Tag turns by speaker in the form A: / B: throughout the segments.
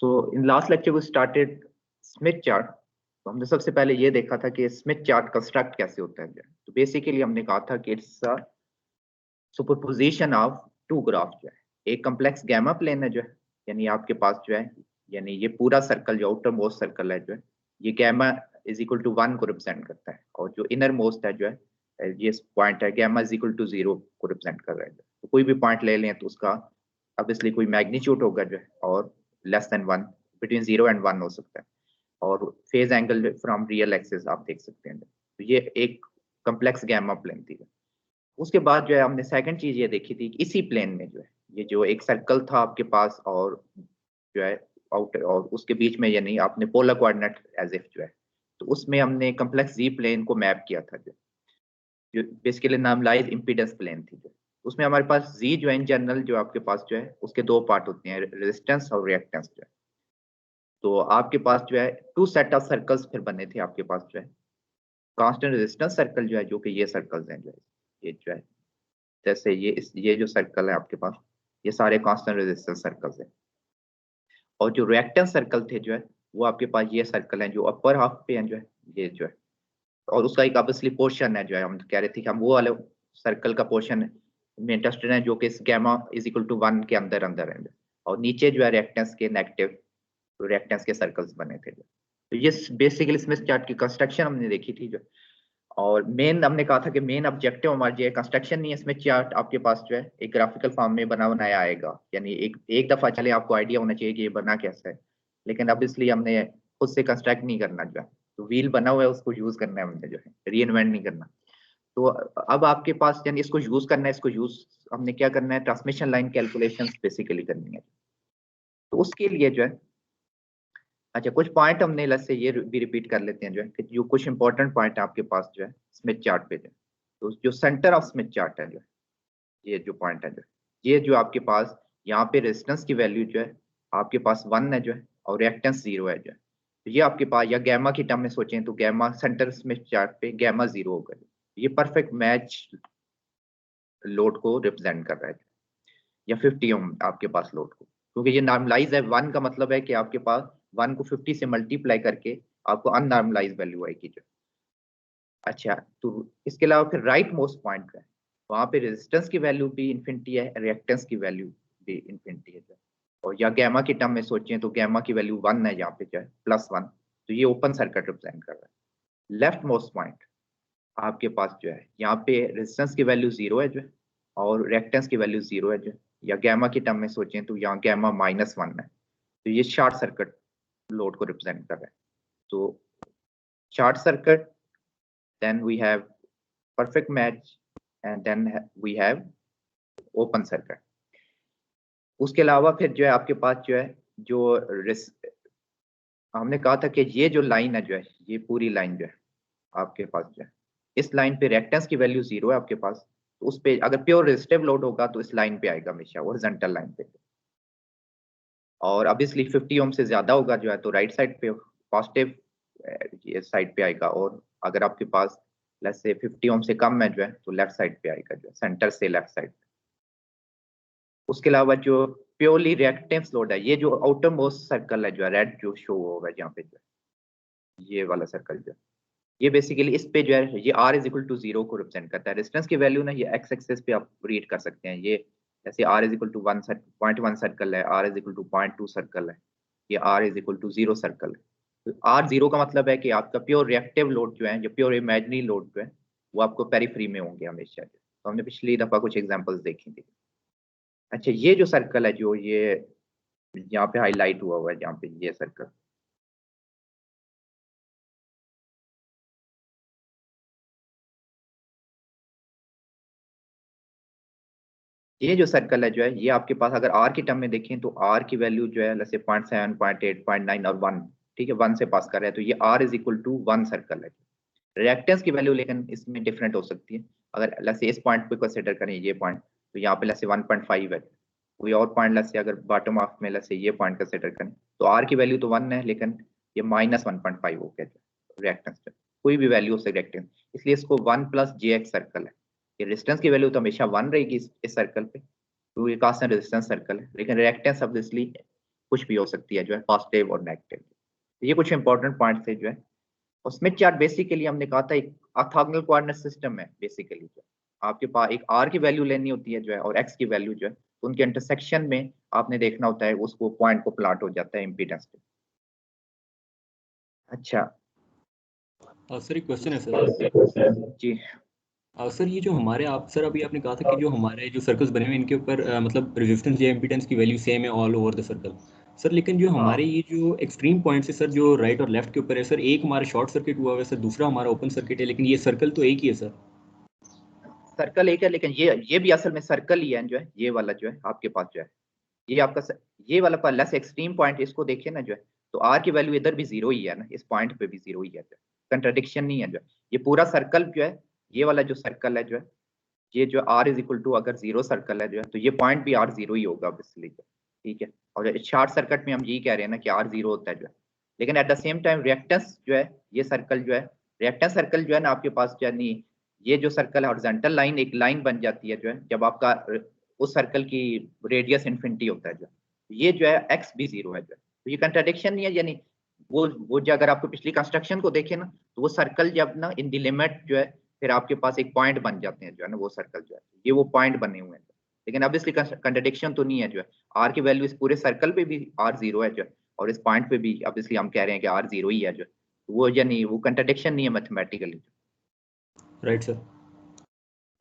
A: So in last lecture we started Smith chart. तो हमने सबसे पहले ये देखा था कि स्मिथ चार्ट कंस्ट्रक्ट कैसे होता है। तो बेसिकली हमने कहा था कि it's a superposition of two graph जो है, एक कॉम्प्लेक्स गैमा प्लेन है जो है, यानी आपके पास जो है, यानी ये पूरा सर्कल जो आउटर मोस्ट सर्कल है जो है, ये गैमा इज इक्वल टू 1 को रिप्रेजेंट करता है, और जो इनर मोस्ट है जो है, ये पॉइंट है गैमा इज इक्वल टू 0 को रिप्रेजेंट कर रहा है। तो कोई भी पॉइंट ले लें तो उसका ऑब्वियसली कोई मैग्नीट्यूड होगा जो है, और लेस देन 1, बिटवीन 0 एंड 1 हो सकता है, और phase angle from real axis आप देख सकते हैं। तो ये एक कॉम्प्लेक्स गैमा प्लेन थी। उसके बाद जो है हमने सेकंड चीज ये देखी थी कि इसी प्लेन में जो है, ये जो एक सर्कल था आपके पास, और जो है आउटर, और उसके बीच में यानी आपने पोलर कोऑर्डिनेट एज इफ जो है, तो उसमें हमने कॉम्प्लेक्स जी प्लेन को मैप किया था, जो बेसिकली नाम लाइज इम्पीडेंस प्लेन थी। जो उसमें हमारे पास जी जो है इन जनरल जो आपके पास जो है उसके दो पार्ट होते हैं, रेजिस्टेंस और रिएक्टेंस जो है। तो आपके पास जो है टू सेट ऑफ सर्कल्स फिर बने थे आपके पास जो है, कांस्टेंट रेजिस्टेंस सर्कल जो है, जो कि ये सर्कल्स हैं जो है, ये जो है जैसे ये जो सर्कल है आपके पास, ये सारे कांस्टेंट रेजिस्टेंस सर्कल्स हैं। और जो रिएक्टेंस सर्कल थे जो है, वो आपके पास ये सर्कल है जो अपर हाफ पे है जो है, ये जो है, और उसका एक ऑब्वियसली पोर्शन है जो है, हम कह रहे थे कि हम वो वाले सर्कल का पोर्शन में इंटरेस्टेड है जो कि इस गैमा इज इक्वल टू 1 के अंदर अंदर है, और नीचे जो है रिएक्टेंस के नेगेटिव रिएक्टेंस के सर्कल्स बने थे। तो ये बेसिकली स्मिथ चार्ट की कंस्ट्रक्शन हमने देखी थी जो, और मेन हमने कहा था कि मेन ऑब्जेक्टिव हमारा जो है कंस्ट्रक्शन नहीं है, स्मिथ चार्ट आपके पास जो है एक ग्राफिकल फॉर्म में बना बनाया आएगा, यानी एक दफा चले आपको आइडिया होना चाहिए कि ये बना कैसा है, लेकिन अब इसलिए हमने खुद से कंस्ट्रक्ट नहीं करना जो है, तो व्हील बना हुआ है उसको यूज करना है हमने जो है, री इन्वेंट नहीं करना। तो अब आपके पास यानी इसको यूज करना है, इसको यूज हमने क्या करना है, ट्रांसमिशन लाइन कैलकुलेशन बेसिकली करनी है। तो उसके लिए जो है, अच्छा कुछ पॉइंट हमने लस से ये भी रिपीट कर लेते हैं जो है, कि जो कुछ इंपॉर्टेंट पॉइंट है आपके पास जो है स्मिथ चार्ट पे जो, तो जो सेंटर ऑफ स्मिथ चार्ट है जो, ये जो पॉइंट है जो, ये जो आपके पास यहाँ पे रेजिस्टेंस की वैल्यू जो है आपके पास 1 है जो है, और रिएक्टेंस 0 है जो है, तो ये आपके पास, या गैमा की टर्म में सोचें तो गैमा सेंटर स्मिथ चार्ट पे गैमा 0 होगा। ये परफेक्ट मैच लोड को रिप्रेजेंट कर रहा है, या 50 ओम आपके पास लोड को, क्योंकि ये नॉर्मलाइज है। 1 का मतलब है कि आपके पास 1 को 50 से मल्टीप्लाई करके आपको अननॉर्मलाइज वैल्यू आएगी जो। अच्छा, तो इसके अलावा फिर राइट मोस्ट पॉइंट है, वहां पे रेजिस्टेंस की वैल्यू भी इन्फिनिटी है, रिएक्टेंस की वैल्यू भी इन्फिनिटी है जो। और या गैमा की टर्म में सोचें तो गैमा की वैल्यू 1 है यहाँ पे जो है, +1, तो ये ओपन सर्किट रिप्रेजेंट कर रहा है। लेफ्ट मोस्ट पॉइंट आपके पास जो है, यहाँ पे रेजिस्टेंस की वैल्यू 0 है जो है, और रिएक्टेंस की वैल्यू 0 है जो, या गैमा की टर्म में सोचें तो यहाँ गैमा -1 है, तो ये शॉर्ट सर्किट लोड को रिप्रेजेंट कर रहा है। तो short circuit, then we have perfect match, and then we have open circuit। उसके अलावा फिर जो है आपके पास जो है, जो हमने कहा था कि ये जो लाइन है जो है, ये पूरी लाइन जो है आपके पास जो है, इस लाइन पे रिएक्टेंस की वैल्यू 0 है आपके पास, तो उस पे अगर प्योर रेजिस्टिव लोड होगा तो इस लाइन पे आएगा हमेशा, हॉरिजॉन्टल लाइन पे, और ऑब्वियसली 50 ओम से ज्यादा होगा जो है तो राइट साइड पे पॉजिटिव ये साइड पे आएगा, और अगर आपके पास लेट्स से 50 ओम से कम है जो है तो लेफ्ट साइड पे आएगा जो है, सेंटर से लेफ्ट साइड। उसके अलावा जो प्योरली रिएक्टेंस लोड है, ये जो आउटर मोस्ट सर्कल है जो है, रेड जो शो होगा यहाँ पे जो है, ये वाला सर्कल जो है, ये बेसिकली इस पे जो है, ये R इज इक्वल टू 0 को रिप्रेजेंट करता है। रेजिस्टेंस की वैल्यू ना ये एक्स एक्सिस पे आप रीड कर सकते हैं, ये जैसे R is equal to 0.1 circle है, R is equal to 0.2 circle है, ये R is equal to 0 circle है। तो R 0 का मतलब है कि आपका प्योर रिएक्टिव लोड जो है, जो प्योर इमेजिनरी लोड जो है, वो आपको पेरीफ्री में होंगे हमेशा। तो हमने पिछली दफा कुछ एग्जांपल्स देखी थी। अच्छा, ये जो सर्कल है जो ये यहाँ पे हाईलाइट हुआ है, यहाँ पे ये सर्कल, ये जो सर्कल है जो है, ये आपके पास अगर R की टर्म में देखें तो R की वैल्यू जो है जैसे 0.7, 0.8, 0.9 और 1, ठीक है, 1 से पास कर रहा है, तो ये R is equal to 1 circle है। रिएक्टेंस की वैल्यू लेकिन इसमें डिफरेंट हो सकती है। अगर जैसे इस पॉइंट पे कंसीडर करें ये पॉइंट, तो यहाँ पे जैसे 1.5 है, कोई और पॉइंट जैसे अगर बॉटम ऑफ में जैसे ये पॉइंट कंसीडर करें तो R की वैल्यू तो 1 है, लेकिन ये -1.5 हो गया रिएक्टेंस पे, कोई भी वैल्यू हो सकती है रिएक्टेंस, इसलिए इसको 1 + jx सर्कल है। ये रेजिस्टेंस की वैल्यू तो हमेशा 1 रहेगी इस सर्कल पे, तो ये कांस्टेंट रेजिस्टेंस सर्कल है, लेकिन रिएक्टेंस ऑब्वियसली कुछ भी हो सकती है जो है, पॉजिटिव और नेगेटिव। ये कुछ इंपॉर्टेंट पॉइंट्स है जो है। और स्मिथ चार्ट बेसिकली हमने कहा था एक ऑर्थोगोनल कोऑर्डिनेट सिस्टम है बेसिकली जो है। आपके पास एक आर की वैल्यू लेनी होती है जो है और एक्स की वैल्यू जो है, तो उनके इंटरसेक्शन में आपने देखना होता है उसको पॉइंट को प्लॉट हो जाता है इम्पीडेंस पे। अच्छा
B: सर एक क्वेश्चन है सर
A: जी।
B: सर ये जो हमारे आप सर अभी आपने कहा था कि जो हमारे जो सर्कल्स बने हुए हैं इनके ऊपर मतलब रेजिस्टेंस या इम्पीडेंस की वैल्यू सेम है all over the circle sir, लेकिन जो
A: हाँ
B: हमारे ये जो एक्सट्रीम पॉइंट्स है सर जो राइट और लेफ्ट के ऊपर है सर, एक हमारा शॉर्ट सर्किट हुआ हुआ है सर, दूसरा हमारा ओपन सर्किट है, लेकिन ये सर्कल तो एक ही है सर।
A: सर्कल एक है, लेकिन ये भी असल में सर्कल ही है जो है। ये वाला जो है आपके पास जो है, ये आपका ये वाला लेस एक्सट्रीम पॉइंट, इसको देखिए ना जो है, तो आर की वैल्यू इधर भी जीरो ही है ना, इस पॉइंट पे भी जीरो ही है जो है, कंट्राडिक्शन नहीं है जो है। ये पूरा सर्कल जो है, ये वाला जो सर्कल है जो है, ये जो आर इज इक्वल टू अगर जीरो सर्कल है जो है, तो ये पॉइंट भी आर जीरो ही होगा ऑब्वियसली, ठीक है। और शॉर्ट सर्किट में हम यही कह रहे हैं ना कि आर जीरो होता है जो है। लेकिन at the same time reactance जो है, ये सर्कल जो है, रिएक्टेंस सर्कल जो है ना आपके पास, यानी ये जो सर्कल है हॉरिजॉन्टल लाइन एक लाइन बन जाती है जो है, जब आपका उस सर्कल की रेडियस इन्फिनिटी होता है जो है, ये जो है एक्स भी जीरो है जो है। तो ये कंट्राडिक्शन नहीं है, यानी वो जो अगर आपको पिछली कंस्ट्रक्शन को देखे ना, तो वो सर्कल जब ना इन द लिमिट जो है, फिर आपके पास एक पॉइंट बन जाते हैं जो है ना, वो सर्कल जो है, ये वो पॉइंट बने हुए हैं। लेकिन अब इसलिए कंट्राडिक्शन तो नहीं है जो है, आर की वैल्यू इस पूरे सर्कल पे भी आर जीरो है जो है, और इस पॉइंट पे भी अब इसलिए हम कह रहे हैं कि आर जीरो ही है जो है। तो वो यानी वो कंट्राडिक्शन नहीं है मैथमेटिकली।
B: Right sir.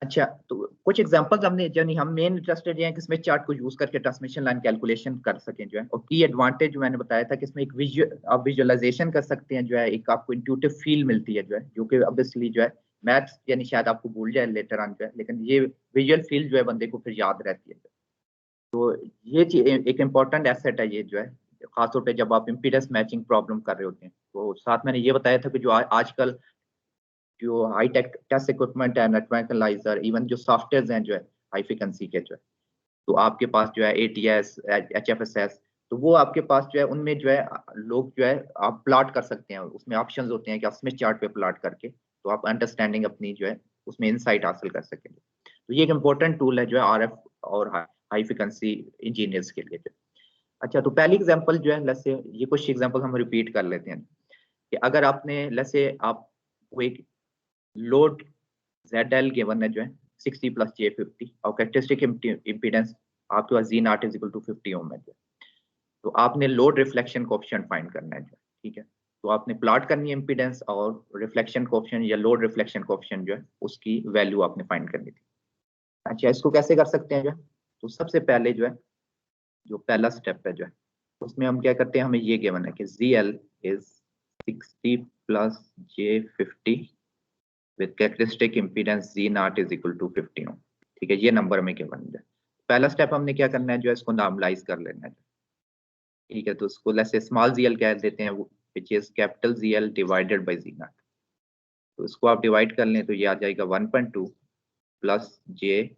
A: अच्छा, तो कुछ एग्जांपल्स हमने, यानी हम मेन इंटरेस्टेड हैं कि स्मिथ चार्ट को यूज करके ट्रांसमिशन लाइन कैलकुलेशन कर सकें जो है। और की एडवांटेज जो मैंने बताया था कि इसमें एक आप विजुअलाइजेशन कर सकते हैं जो है, एक आपको इंट्यूटिव फील मिलती है जो है, जो कि ऑब्वियसली जो है मैथ्स यानी शायद आपको भूल जाए लेटर ऑन जो है, लेकिन ये विजुअल फील जो है बंदे को फिर याद रहती है। तो ये चीज एक इम्पॉर्टेंट एसेट है ये जो है, खासतौर पे जब आप इम्पीडेंस मैचिंग प्रॉब्लम कर रहे होते हैं। तो साथ मैंने ये बताया था कि जो आजकल जो हाई टेक टेस्ट इक्विपमेंट है, नेटवर्क एनालाइजर, इवन जो सॉफ्टवेयर हैं जो है हाई फ्रिक्वेंसी के जो है, तो आपके पास जो है ATS HFSS, तो वो आपके पास जो है उनमें जो है लोग जो है आप प्लॉट कर सकते हैं, उसमें ऑप्शंस होते हैं कि आप स्मिथ चार्ट पे प्लॉट करके तो आप अंडरस्टैंडिंग अपनी जो है उसमें इंसाइट हासिल कर सकेंगे। तो ये एक इम्पोर्टेंट टूल है जो है RF और हाई फ्रिक्वेंसी इंजीनियर्स के लिए जो। अच्छा, तो पहली एग्जांपल जो है, लेट्स से ये कुछ एग्जांपल हम रिपीट कर लेते हैं कि अगर आपने लेट्स से आप वो एक लोड ZL गिवन है जो है 60 प्लस J50 और कैरेक्टरिस्टिक इम्पीडेंस आपके पास Z not is equal to 50 ohm है जो। तो आपने लोड रिफ्लेक्शन कोएफिशिएंट फाइंड करना है जो, ठीक है। तो आपने प्लॉट करनी है इम्पीडेंस और रिफ्लेक्शन कोएफिशिएंट या लोड रिफ्लेक्शन कोएफिशिएंट जो है उसकी वैल्यू आपने फाइंड करनी थी। अच्छा, इसको कैसे कर सकते हैं जो है, तो सबसे पहले जो है, जो पहला स्टेप है जो है, उसमें हम क्या करते हैं, हमें ये गिवन है कि ZL is 60 plus J50 with characteristic impedance Z naught is equal to 50 ओम, ठीक है। ये नंबर में क्या बन जाए, पहला स्टेप हमने क्या करना है जो है, इसको नॉर्मलाइज कर लेना है, ठीक है। तो उसको लेट्स से स्मॉल ZL कह देते हैं, which is capital ZL divided by Z naught। तो इसको आप डिवाइड कर लें तो ये आ जाएगा 1.2 प्लस J1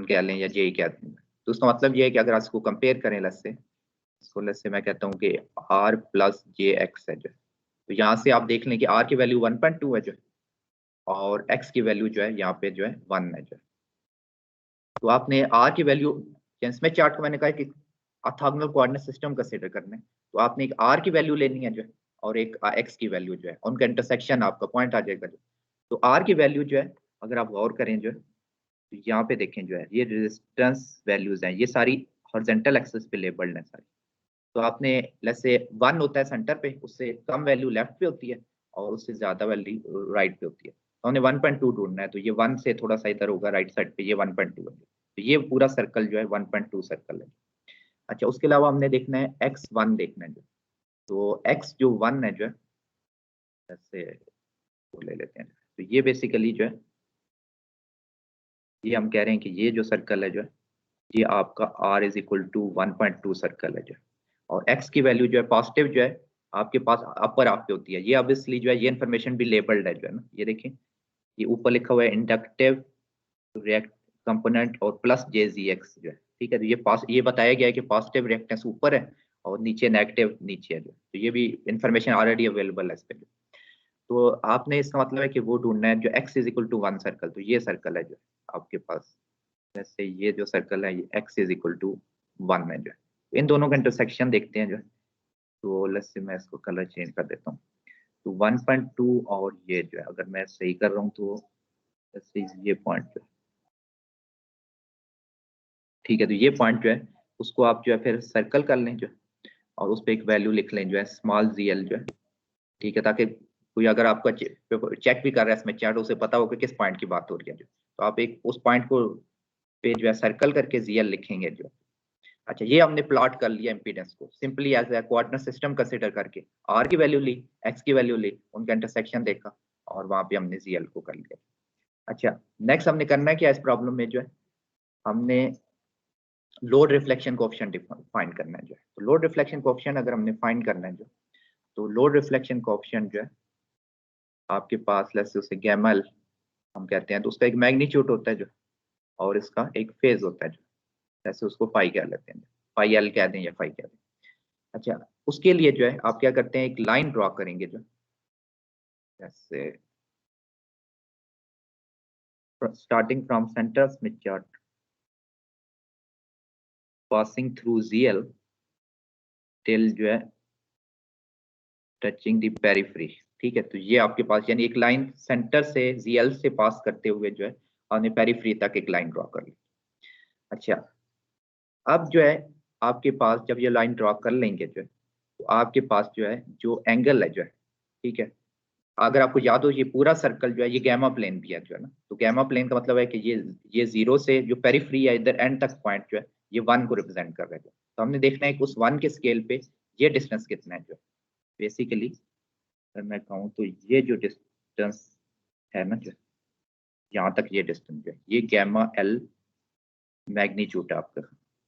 A: कह लें या J कह दें। तो उसका मतलब ये है कि अगर इसको कंपेयर करें, लेट्स से मैं कहता हूँ कि R प्लस JX है जो, तो यहाँ से आप देख लें कि R की वैल्यू 1.2 है जो, और X की वैल्यू जो है यहाँ पे जो है 1 है जो। तो आपने आर की वैल्यू, स्मिथ चार्ट को मैंने कहा कि ऑर्थोगोनल कोऑर्डिनेट सिस्टम कंसीडर करना है, तो आपने एक आर की वैल्यू लेनी है जो है, और एक एक्स की वैल्यू जो है, उनका इंटरसेक्शन आपका पॉइंट आ जाएगा जो। तो आर की वैल्यू जो है, अगर आप गौर करें जो है, तो यहाँ पे देखें जो है, ये रेजिस्टेंस वैल्यूज हैं, ये सारी हॉरिजॉन्टल एक्सिस पे लेबल्ड हैं सारी। तो आपने लेट्स से 1 होता है सेंटर पे, उससे कम वैल्यू लेफ्ट पे होती है और उससे ज्यादा वैल्यू राइट पे होती है। तो हमने 1.2 ढूंढना है, तो ये 1 से थोड़ा सा इधर होगा राइट साइड पे, ये 1.2 है। तो ये पूरा सर्कल जो है 1.2 सर्कल है। अच्छा, उसके अलावा हमने देखना है x1 देखना है जो, तो x जो 1 है जो है, जैसे वो ले लेते हैं, तो ये बेसिकली जो है, ये हम कह रहे हैं कि ये जो सर्कल है जो है, ये आपका r is equal to 1.2 circle है जो, और x की वैल्यू जो है पॉजिटिव जो है आपके पास अपर हाफ पे होती है। ये ऑब्वियसली जो है ये इन्फॉर्मेशन भी लेबल्ड है जो है ना, ये देखें, ये ऊपर लिखा हुआ है इंडक्टिव रिएक्ट कंपोनेंट और प्लस JZX जो है, ठीक है। तो ये बताया गया है कि पॉजिटिव रिएक्टेंस ऊपर है और नीचे नेगेटिव नीचे है जो, तो ये भी इंफॉर्मेशन ऑलरेडी अवेलेबल है इस पे। तो आपने इसका मतलब है कि वो ढूंढना है जो x is equal to 1 circle, तो ये सर्कल है जो आपके पास, जैसे ये जो सर्कल है ये x इज इक्वल टू 1 है जो, इन दोनों का इंटरसेक्शन देखते हैं जो है, तो लेट्स से मैं इसको कलर चेंज कर देता हूँ। तो 1.2 और ये जो है अगर मैं सही कर रहा हूँ तो ये पॉइंट जो है, ठीक है, तो ये पॉइंट जो है उसको आप जो है फिर सर्कल कर लें जो है, और उस पर एक वैल्यू लिख लें जो है स्मॉल ZL जो है, ठीक है, ताकि कोई अगर आपका चेक भी कर रहा है इसमें चैट, उसे पता हो कि किस पॉइंट की बात हो रही है जो, तो आप एक उस पॉइंट को पे जो है सर्कल करके ZL लिखेंगे जो। अच्छा, ये हमने प्लॉट कर लिया इम्पीडेंस को simply as a coordinate system consider करके, आर की वैल्यू ली, एक्स की वैल्यू ली, उनका इंटरसेक्शन देखा और वहां पे हमने ZL को कर लिया। अच्छा, नेक्स्ट हमने करना है क्या इस प्रॉब्लम में जो है, हमने लोड रिफ्लेक्शन कोएफिशिएंट फाइंड करना है जो है। तो लोड रिफ्लेक्शन कोएफिशिएंट अगर हमने फाइंड करना है जो, तो लोड रिफ्लेक्शन कोएफिशिएंट जो है आपके पास लेट्स से उसे गैमा एल हम कहते हैं, तो उसका एक मैग्नीट्यूड होता है जो, और इसका एक फेज होता है जो, जैसे उसको फाई कह लेते हैं, फाई एल कह दें या फाई कह दें। अच्छा, उसके लिए जो है आप क्या करते हैं, एक लाइन ड्रॉ करेंगे जो, जैसे starting from centre Smith chart passing through ZL till जो है टचिंग द पेरिफेरी, ठीक है। तो ये आपके पास यानी एक लाइन सेंटर से ZL से पास करते हुए जो है आपने पेरिफेरी तक एक लाइन ड्रॉ कर ली। अच्छा, अब जो है आपके पास जब ये लाइन ड्रॉ कर लेंगे जो है, तो आपके पास जो है जो एंगल है जो है, ठीक है, अगर आपको याद हो ये पूरा सर्कल जो है ये गैमा प्लेन भी है जो है ना, तो गैमा प्लेन का मतलब है कि ये जीरो से जो पेरिफेरी है इधर एंड तक पॉइंट जो है ये 1 को रिप्रेजेंट कर रहा है। तो हमने देखना है कि उस 1 के स्केल पे ये डिस्टेंस कितना है जो, बेसिकली अगर मैं कहूँ तो ये जो डिस्टेंस है ना जो, यहाँ तक ये डिस्टेंस जो है ये गैमा एल मैग्नीट्यूड है आपका,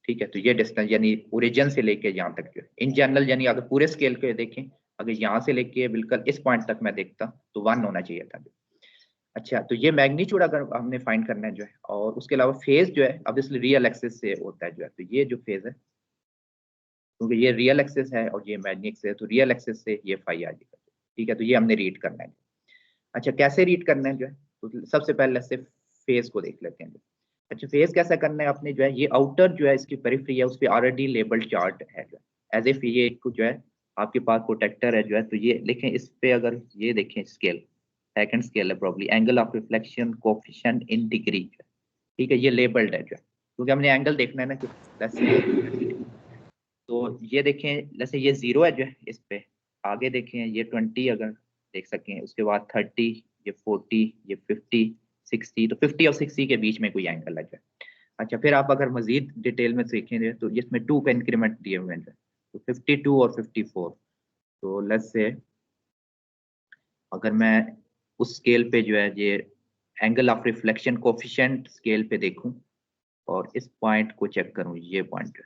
A: ठीक है। तो ये डिस्टेंस यानी ओरिजिन से लेके यहाँ तक जो है इन जनरल, यानी अगर पूरे स्केल पे देखें, अगर यहाँ से लेके बिल्कुल इस पॉइंट तक मैं देखता तो 1 होना चाहिए था। अच्छा, तो ये मैग्नीट्यूड अगर हमने फाइंड करना है जो है, और उसके अलावा फेज जो है ऑब्वियसली रियल एक्सिस से होता है जो है, तो ये जो फेज है क्योंकि ये रियल एक्सिस है और ये मैग्नेटिक एक्सिस है, तो रियल एक्सिस से ये फाई आ जाएगा, ठीक है। तो ये हमने रीड करना है। अच्छा, कैसे रीड करना है जो है, तो सबसे पहले से फेज को देख लेते हैं। अच्छा, फेज कैसा करना है आपने जो है, ये आउटर जो है इसकी पेरिफेरी है उस पर ऑलरेडी लेबल्ड चार्ट है जो है, एज इफ ये एक जो है आपके पास प्रोटेक्टर है जो है, तो ये देखें इस पे अगर ये देखें स्केल, सेकंड स्केल है probably, angle of reflection coefficient in degree, ठीक है, ये लेबल्ड है जो है, क्योंकि हमने एंगल देखना है ना कि तो ये देखें जैसे ये 0 है जो है इस पे, आगे देखें ये 20 अगर देख सकें, उसके बाद 30, ये 40, ये 50, 60, तो 50 और 60 के बीच में कोई एंगल है जो है। अच्छा, फिर आप अगर मजीद डिटेल में देखेंगे तो इसमें 2 का इंक्रीमेंट दिए हुए हैं, तो 52 और 54, तो लेट्स से अगर मैं उस स्केल पे जो है ये angle of reflection coefficient scale पे देखूं और इस पॉइंट को चेक करूं, ये पॉइंट है,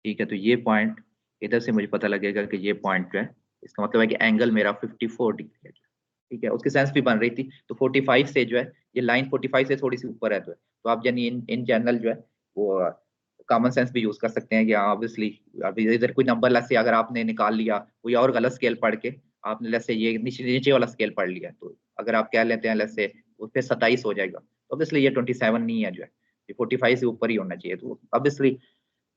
A: ठीक है, तो ये पॉइंट इधर से मुझे पता लगेगा कि ये पॉइंट जो है इसका मतलब है कि एंगल मेरा 54 डिग्री है, ठीक है। उसकी सेंस भी बन रही थी, तो 45 से जो है ये लाइन 45 से थोड़ी सी ऊपर है, तो आप यानी इन जनरल जो है वो कॉमन सेंस भी यूज कर सकते हैं कि ऑब्वियसली अभी इधर कोई नंबर लेट्स से अगर आपने निकाल लिया कोई और गलत स्केल पढ़ के, आपने लेट्स से ये नीचे वाला स्केल पढ़ लिया, तो अगर आप कह लेते हैं लेट्स से उस पे 27 हो जाएगा, तो ऑब्वियसली ये 27 नहीं है जो है, ये 45 से ऊपर ही होना चाहिए, तो ऑब्वियसली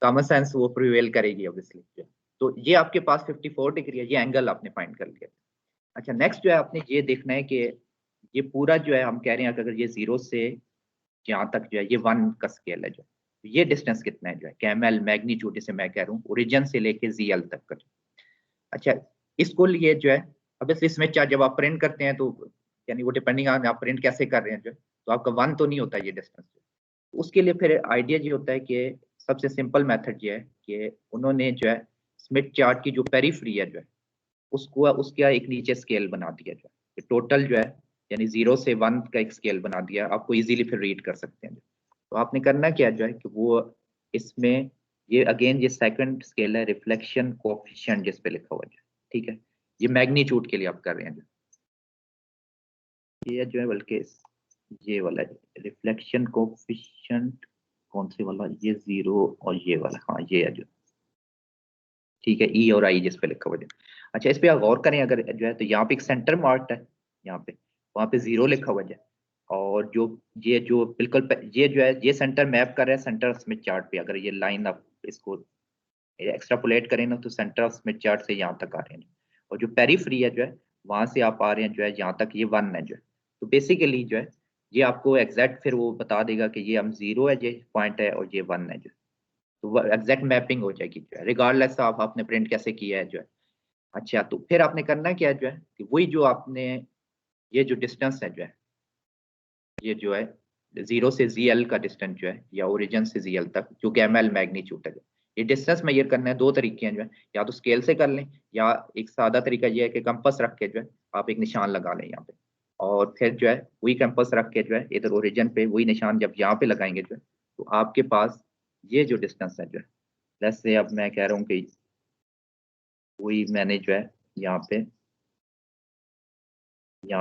A: कॉमन सेंस वो प्रिवेल करेगी ऑब्वियसली। तो ये आपके पास 54 डिग्री है, ये एंगल आपने फाइंड कर लिया। अच्छा, नेक्स्ट जो है आपने ये देखना है कि ये पूरा जो है हम कह रहे हैं कि अगर ये 0 से यहाँ तक जो है ये 1 का स्केल है जो, तो ये डिस्टेंस कितना है जो है कैमल मैग्नीट्यूड जिसे मैं कह रहा हूँ ओरिजिन से लेके ZL तक का। अच्छा, इसको लिए जो है ऑब्वियसली स्मिथ चार्ट जब आप प्रिंट करते हैं तो यानी वो डिपेंडिंग ऑन आप प्रिंट कैसे कर रहे हैं जो, तो आपका 1 तो नहीं होता ये डिस्टेंस। उसके लिए फिर आइडिया ये होता है कि सबसे सिंपल मेथड ये है कि उन्होंने जो है स्मिथ चार्ट की जो पेरिफेरी है जो है उसको उसका एक नीचे स्केल बना दिया जो है, टोटल जो है यानी 0 से 1 का एक स्केल बना दिया, आपको इजीली फिर रीड कर सकते हैं। तो आपने करना क्या जो है कि वो इसमें ये अगेन ये सेकंड स्केल है रिफ्लेक्शन कोएफिशिएंट जिस पे लिखा हुआ है, ठीक है, ये मैग्नीट्यूड के लिए आप कर रहे हैं ये जो है, बल्कि ये वाला रिफ्लेक्शन कोएफिशिएंट कौन से वाला, ये 0 और ये वाला, हाँ ये है जो, ठीक है, ई और आई जिस पे लिखा हुआ है। अच्छा, इस पे आप गौर करें अगर जो है, तो यहाँ पे एक सेंटर मार्क है, यहाँ पे वहाँ पे 0 लिखा हुआ है, और जो ये जो बिल्कुल ये जो है ये सेंटर मैप कर रहा है सेंटर स्मिथ चार्ट पे, अगर ये लाइन आप इसको एक्सट्रापोलेट करें ना तो सेंटर ऑफ स्मिथ चार्ट से यहाँ तक आ रहे हैं, और जो पेरीफ्री है जो है वहां से आप आ रहे हैं जो है यहाँ तक, ये 1 है जो है। तो बेसिकली जो है ये आपको एग्जैक्ट फिर वो बता देगा कि ये हम 0 है, ये पॉइंट है, और ये 1 है जो, तो एग्जैक्ट मैपिंग हो जाएगी जो है, रिगार्डलेस ऑफ आपने प्रिंट कैसे किया है जो है। अच्छा, तो फिर आपने करना क्या है जो है कि वही जो आपने ये जो डिस्टेंस है जो है, ये जो है 0 से ZL का डिस्टेंस जो है, या ओरिजिन से ZL तक जो गैमा एल मैग्नीट्यूड है, ये डिस्टेंस मेजर करना है। 2 तरीके हैं जो है, या तो स्केल से कर लें, या एक सादा तरीका ये है कि कंपास रख के जो है आप एक निशान लगा लें यहाँ पे, और फिर जो है वही कंपास रख के जो है इधर ओरिजिन पे वही निशान जब यहाँ पे लगाएंगे जो है, तो आपके पास ये जो डिस्टेंस है जो है, जैसे अब मैं कह रहा हूँ कि वही मैंने जो है यहाँ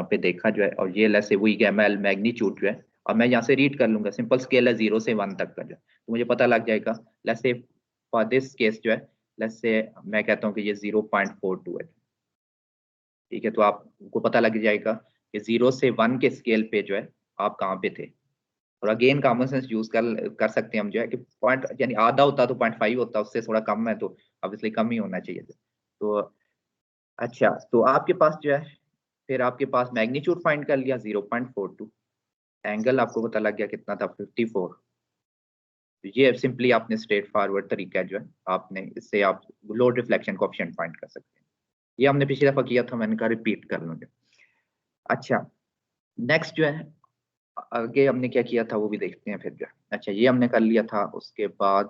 A: पे देखा जो है, और ये लेट्स से वही गैमा एल मैग्नीट्यूड जो है, अब मैं यहाँ से रीड कर लूंगा, सिंपल स्केल है 0 से 1 तक का जो है, तो मुझे पता लग जाएगा। Let's say for this case जो है, लेट्स से मैं कहता हूँ कि ये 0.42 है, ठीक है। तो आपको पता लग जाएगा कि 0 से 1 के स्केल पे जो है आप कहाँ पे थे। और अगेन कॉमन सेंस यूज कर सकते हैं हम जो है कि पॉइंट यानी आधा होता तो 0.5 होता, उससे थोड़ा कम है तो ऑब्वियसली कम ही होना चाहिए। तो अच्छा, तो आपके पास जो है फिर आपके पास मैग्नीट्यूड फाइंड कर लिया 0.42, एंगल आपको पता लग गया कितना था 54। तो ये सिंपली आपने स्ट्रेट फॉरवर्ड तरीका जो है आपने, इससे आप लोड रिफ्लेक्शन कोएफिशिएंट फाइंड कर सकते हैं। ये हमने पिछली दफा किया था, मैंने कहा रिपीट कर लूंगा। अच्छा, नेक्स्ट जो है आगे हमने क्या किया था वो भी देखते हैं फिर जो है। अच्छा, ये हमने कर लिया था, उसके बाद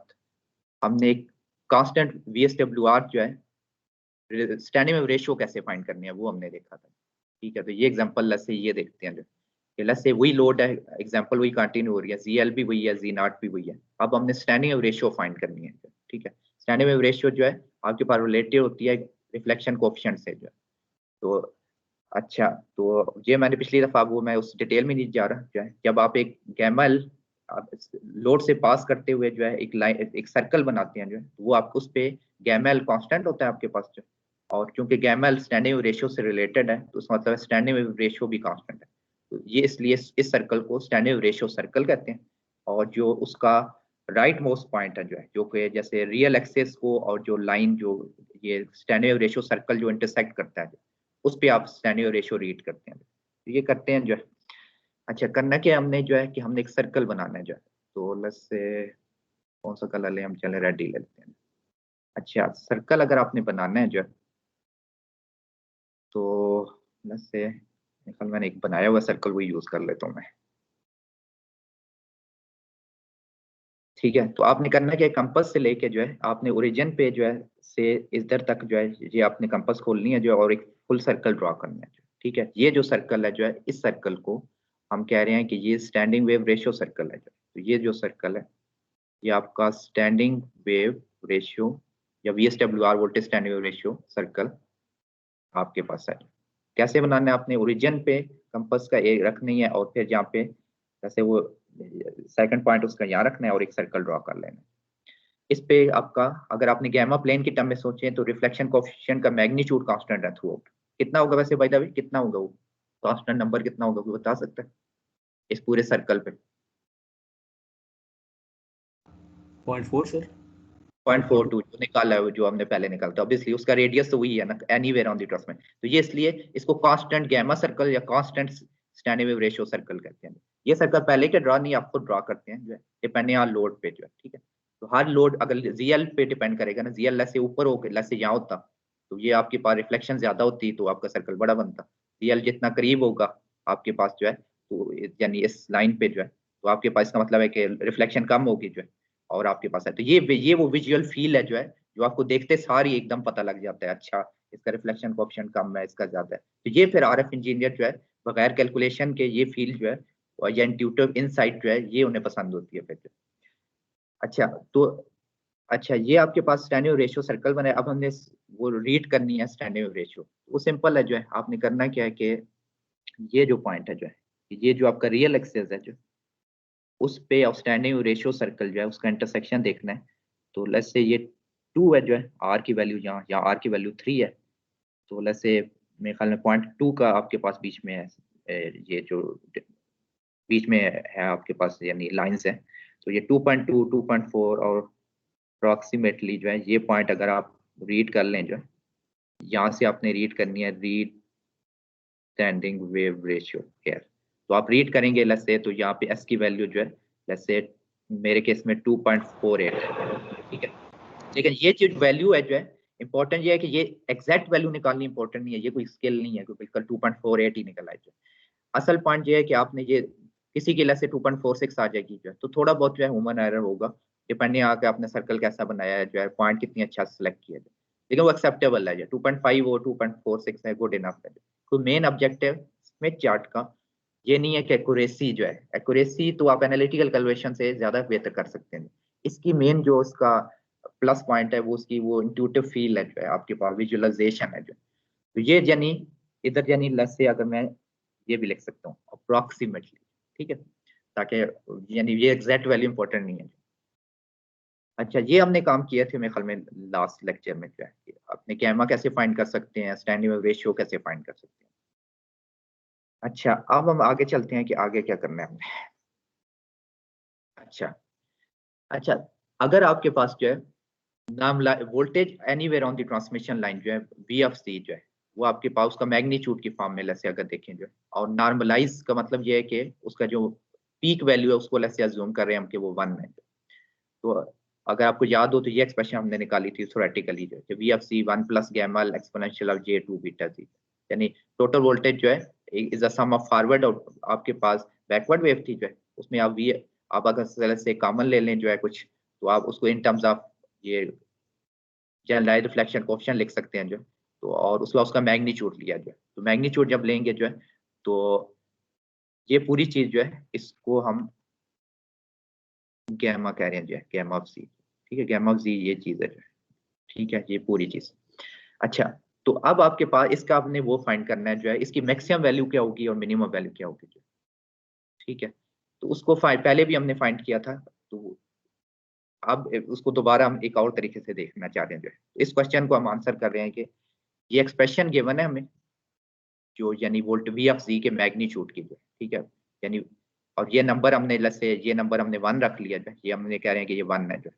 A: हमने एक कांस्टेंट VSWR जो है स्टैंडिंग वेव रेशियो कैसे फाइंड करनी है वो हमने देखा था, ठीक है। तो ये एग्जांपल लेट्स से ये देखते हैं जो कि लेट्स से वही लोड है, एग्जांपल वही कंटिन्यू हो रही है, ZL भी वही है, Z0 भी वही है। अब हमने स्टैंडिंग वेव रेशियो फाइंड करनी है, ठीक है। स्टैंडिंग वेव रेशियो जो है आपके पास रिलेटेड होती है रिफ्लेक्शन कोएफिशिएंट से जो है। तो अच्छा, तो ये मैंने पिछली दफा, वो मैं उस डिटेल में नहीं जा रहा जो है, जब आप एक गैमल लोड से पास करते हुए जो है एक लाइन एक सर्कल बनाते हैं जो है, वो आपको उस पे गैमल कांस्टेंट होता है आपके पास जो, और क्योंकि गैमल स्टैंडिंग वेव रेशियो से रिलेटेड है तो उसका मतलब स्टैंडिंग वेव रेशियो भी कांस्टेंट है। तो ये इसलिए इस सर्कल को स्टैंडिंग वेव रेशियो सर्कल कहते हैं। और जो उसका राइट मोस्ट पॉइंट है जो है, जो कि जैसे रियल एक्सिस को और जो लाइन जो ये स्टैंडिंग वेव रेशियो सर्कल जो इंटरसेक्ट करता है, उस पे आप स्टैंडिंग वेव रेशियो रीड करते हैं। तो ये करते हैं जो है। अच्छा, करना क्या है हमने जो है कि हमने एक सर्कल बनाना है जो है, तो लेट्स से कौन सा कलर ले, हम चले रेड ही ले लेते हैं। अच्छा, सर्कल अगर आपने बनाना है जो है, तो लेट्स से कल मैंने एक बनाया हुआ सर्कल वही यूज कर लेता हूँ मैं, ठीक है। तो आपने करना क्या है, कंपास से लेके जो है आपने ओरिजिन पे जो है से इधर तक जो है ये आपने कंपास खोलनी है जो है, और एक फुल सर्कल ड्रॉ करना है, ठीक है। ये जो सर्कल है जो है, इस सर्कल को हम कह रहे हैं कि ये स्टैंडिंग वेव रेशियो सर्कल है जो, तो ये जो सर्कल है ये आपका स्टैंडिंग वेव रेशियो या VSWR voltage standing wave ratio circle आपके पास है। कैसे बनाना है, आपने ओरिजिन पे कंपास का एक रखनी है, और फिर यहाँ पे जैसे वो सेकंड पॉइंट उसका यहाँ रखना है और एक सर्कल ड्रॉ कर लेना है। इस पे आपका, अगर आपने गैमा प्लेन की टर्म में सोचे तो रिफ्लेक्शन कोएफिशिएंट का मैग्नीट्यूड कांस्टेंट है थ्रू आउट। कितना होगा वैसे बाय द वे, कितना होगा वो कांस्टेंट नंबर, कितना होगा कोई बता सकता है इस पूरे सर्कल पे?
B: 0.4 सर।
A: 0.42 जो निकाला है, जो हमने पहले निकाला था, ऑब्वियसली उसका रेडियस तो वही है ना, एनीवेयर ऑन द ट्रस में। तो ये इसलिए इसको कांस्टेंट गैमा सर्कल या constant standing wave ratio circle कहते हैं। ये सर्कल पहले के ड्रॉ नहीं, आपको ड्रॉ करते हैं जो है डिपेंडिंग ऑन लोड पे जो है, ठीक है। तो हर लोड अगर ZL पे डिपेंड करेगा ना, ZL लेस से ऊपर हो लेस से यहाँ होता तो ये आपके पास रिफ्लेक्शन ज्यादा होती तो आपका सर्कल बड़ा बनता। ZL जितना करीब होगा आपके पास जो है, तो यानी इस लाइन पे जो है, तो आपके पास इसका मतलब है कि रिफ्लेक्शन कम होगी जो है, और आपके पास है। तो ये वो विजुअल फील है जो है, जो आपको देखते सारी एकदम पता लग जाता है, अच्छा इसका रिफ्लेक्शन कोएफिशिएंट कम है, इसका ज्यादा है। तो ये फिर RF इंजीनियर जो है बगैर कैलकुलेशन के ये फील जो है, और ये इंट्यूटिव इनसाइट जो है, ये उन्हें पसंद होती है फिर। अच्छा, तो अच्छा, ये आपके पास स्टैंडिंग रेशियो सर्कल बना है। अब हमने वो रीड करनी है स्टैंडिंग रेशियो, वो सिंपल है जो है, आपने करना क्या है कि ये जो पॉइंट है जो है, ये जो आपका रियल एक्सिस है जो, उस पे आउटस्टैंडिंग रेशियो सर्कल जो है उसका इंटरसेक्शन देखना है। तो लेट्स से ये 2 है जो है, आर की वैल्यू यहाँ आर की वैल्यू 3 है, तो लेट्स से मेरे ख्याल में 0.2 का आपके पास बीच में है, ये जो बीच में है आपके पास यानी लाइंस है, तो ये 2.2 2.4 और अप्रॉक्सीमेटली जो है ये पॉइंट अगर आप रीड कर लें, जो है यहाँ से आपने रीड करनी है read standing wave ratio here, तो आप रीड करेंगे लेट्स से, तो यहाँ पे एस की वैल्यू जो है लेट्स से मेरे केस में 2.48 है, ठीक है। लेकिन ये जो वैल्यू है जो है इंपॉर्टेंट ये है कि ये एग्जैक्ट वैल्यू निकालनी इंपॉर्टेंट नहीं है, ये कोई स्केल नहीं है कि बिल्कुल 2.48 ही निकल आए। असल पॉइंट ये है कि आपने ये किसी की से 2.46 आ जाएगी जो है, तो थोड़ा बहुत जो है ह्यूमन एरर होगा, डिपेंडिंग आके आपने सर्कल कैसा बनाया है, जो है पॉइंट कितनी अच्छा सेलेक्ट किया है, लेकिन वो एक्सेप्टेबल है। 2.5 और 2.46 है, गुड इनफ है। तो मेन ऑब्जेक्टिव स्मिथ चार्ट का ये नहीं है कि एक्यूरेसी जो है, एक्यूरेसी तो आप एनालिटिकल कैलकुलेशन से ज्यादा बेहतर कर सकते हैं। इसकी मेन जो उसका प्लस पॉइंट है वो उसकी वो इंट्यूटिव फील है, जो है आपके पास विजुअलाइजेशन है जो, तो ये यानी इधर यानी लेट्स से अगर मैं ये भी लिख सकता हूँ अप्रोक्सीमेटली, ठीक है, ताकि यानी ये एग्जैक्ट वैल्यू इंपॉर्टेंट नहीं है। अच्छा, ये हमने काम किए थे मेरे ख्याल में लास्ट लेक्चर में, क्या है अपने गैमा कैसे फाइंड कर सकते हैं, स्टैंडिंग वेव रेशियो कैसे फाइंड कर सकते हैं। अच्छा, अब हम आगे चलते हैं कि आगे क्या करना है हमने। अच्छा अच्छा, अगर आपके पास जो है नाम voltage anywhere on the transmission line जो है VFC जो है वो आपके पास उसका मैग्नीट्यूड की फॉर्म में लेसे अगर देखें जो है, और नॉर्मलाइज का मतलब ये है कि उसका जो पीक वैल्यू है उसको लेसे अज्यूम कर रहे हैं हम कि वो 1 है। तो अगर आपको याद हो तो ये एक्सप्रेशन हमने निकाली थी थ्योरेटिकली जो है VFC 1 plus gamma exponential of J2 beta Z, यानी टोटल वोल्टेज जो है is a sum of forward, और आपके पास बैकवर्ड वेव थी जो है उसमें आप अगर से कॉमन ले लें जो है कुछ, तो आप उसको इन टर्म्स ऑफ ये जनरलाइज रिफ्लेक्शन कोएफिशिएंट लिख सकते हैं जो, तो और उसका मैग्नीट्यूड लिया जो है, तो मैग्नीट्यूड जब लेंगे जो है तो ये पूरी चीज जो है इसको हम गैमा कह रहे हैं जो है, गैमा ऑफ Z, ठीक है, गैमा ऑफ Z ये चीज है जो है, ठीक है, ये पूरी चीज। अच्छा, तो अब आपके पास इसका आपने वो फाइंड करना है जो है इसकी मैक्सिमम वैल्यू क्या होगी और मिनिमम वैल्यू क्या होगी जो, ठीक है। तो उसको पहले भी हमने फाइंड किया था, तो अब उसको दोबारा हम एक और तरीके से देखना चाह रहे हैं जो है, इस क्वेश्चन को हम आंसर कर रहे हैं कि ये एक्सप्रेशन गिवन है हमें जो यानी वोल्ट VFC के मैग्नीट्यूड की जो, ठीक है, यानी और ये नंबर हमने जैसे ये नंबर हमने 1 रख लिया जो, ये हमने कह रहे हैं कि ये 1 है जो,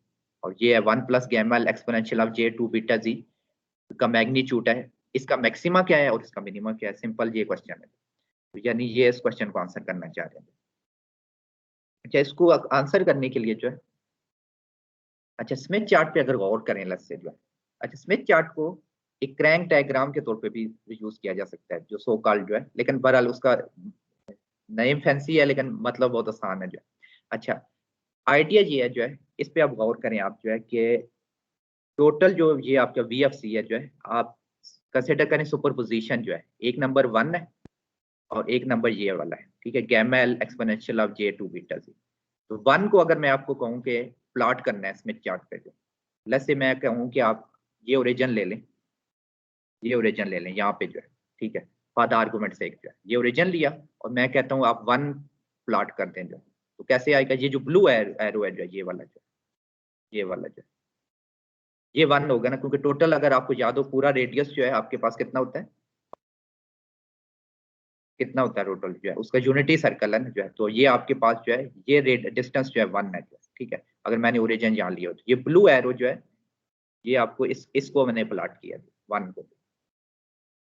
A: और ये है 1 plus gamma exponential of J2 beta Z का मैग्नीट्यूड है, इसका मैक्सिमा क्या है और इसका मिनिमा क्या है, सिंपल ये क्वेश्चन है। तो यानी ये इस क्वेश्चन को आंसर करना चाह रहे हैं। अच्छा, इसको आंसर करने के लिए जो है, अच्छा स्मिथ चार्ट पे अगर गौर करें लेट्स से जो है, अच्छा स्मिथ चार्ट को एक क्रैंक डायग्राम के तौर पे भी यूज किया जा सकता है जो सो कॉल्ड जो है, लेकिन बहरहाल उसका नेम फैंसी है लेकिन मतलब बहुत आसान है जो है। अच्छा, आइडिया ये है जो है, इस पे आप गौर करें आप जो है कि टोटल जो ये आपका VFC है जो है, आप कंसिडर करें सुपरपोजिशन जो है, एक नंबर 1 है और एक नंबर ये वाला है, ठीक है, gamma L exponential of J2 beta Z। तो 1 को अगर मैं आपको कहूँ कि प्लॉट करना है स्मिथ चार्ट पे जो, लेट्स से मैं कहूँ कि आप ये ओरिजिन ले लें, ये ओरिजिन ले लें यहाँ पे जो है, ठीक है, फॉर आर्गूमेंट से जो है ये ओरिजिन लिया और मैं कहता हूँ आप 1 प्लॉट कर दें जो, तो कैसे आएगा, ये जो ब्लू एरो है जो, ये वाला जो, ये वाला जो, ये 1 होगा ना, क्योंकि टोटल अगर आपको याद हो पूरा रेडियस जो है आपके पास कितना होता है, कितना होता है टोटल जो है उसका यूनिटी सर्कल है ना जो है, तो ये आपके पास जो है ये डिस्टेंस जो है 1 है जो, ठीक है, अगर मैंने ओरिजिन यहाँ लिया हो तो ये ब्लू एरो जो है ये आपको इसको मैंने प्लॉट किया 1 को।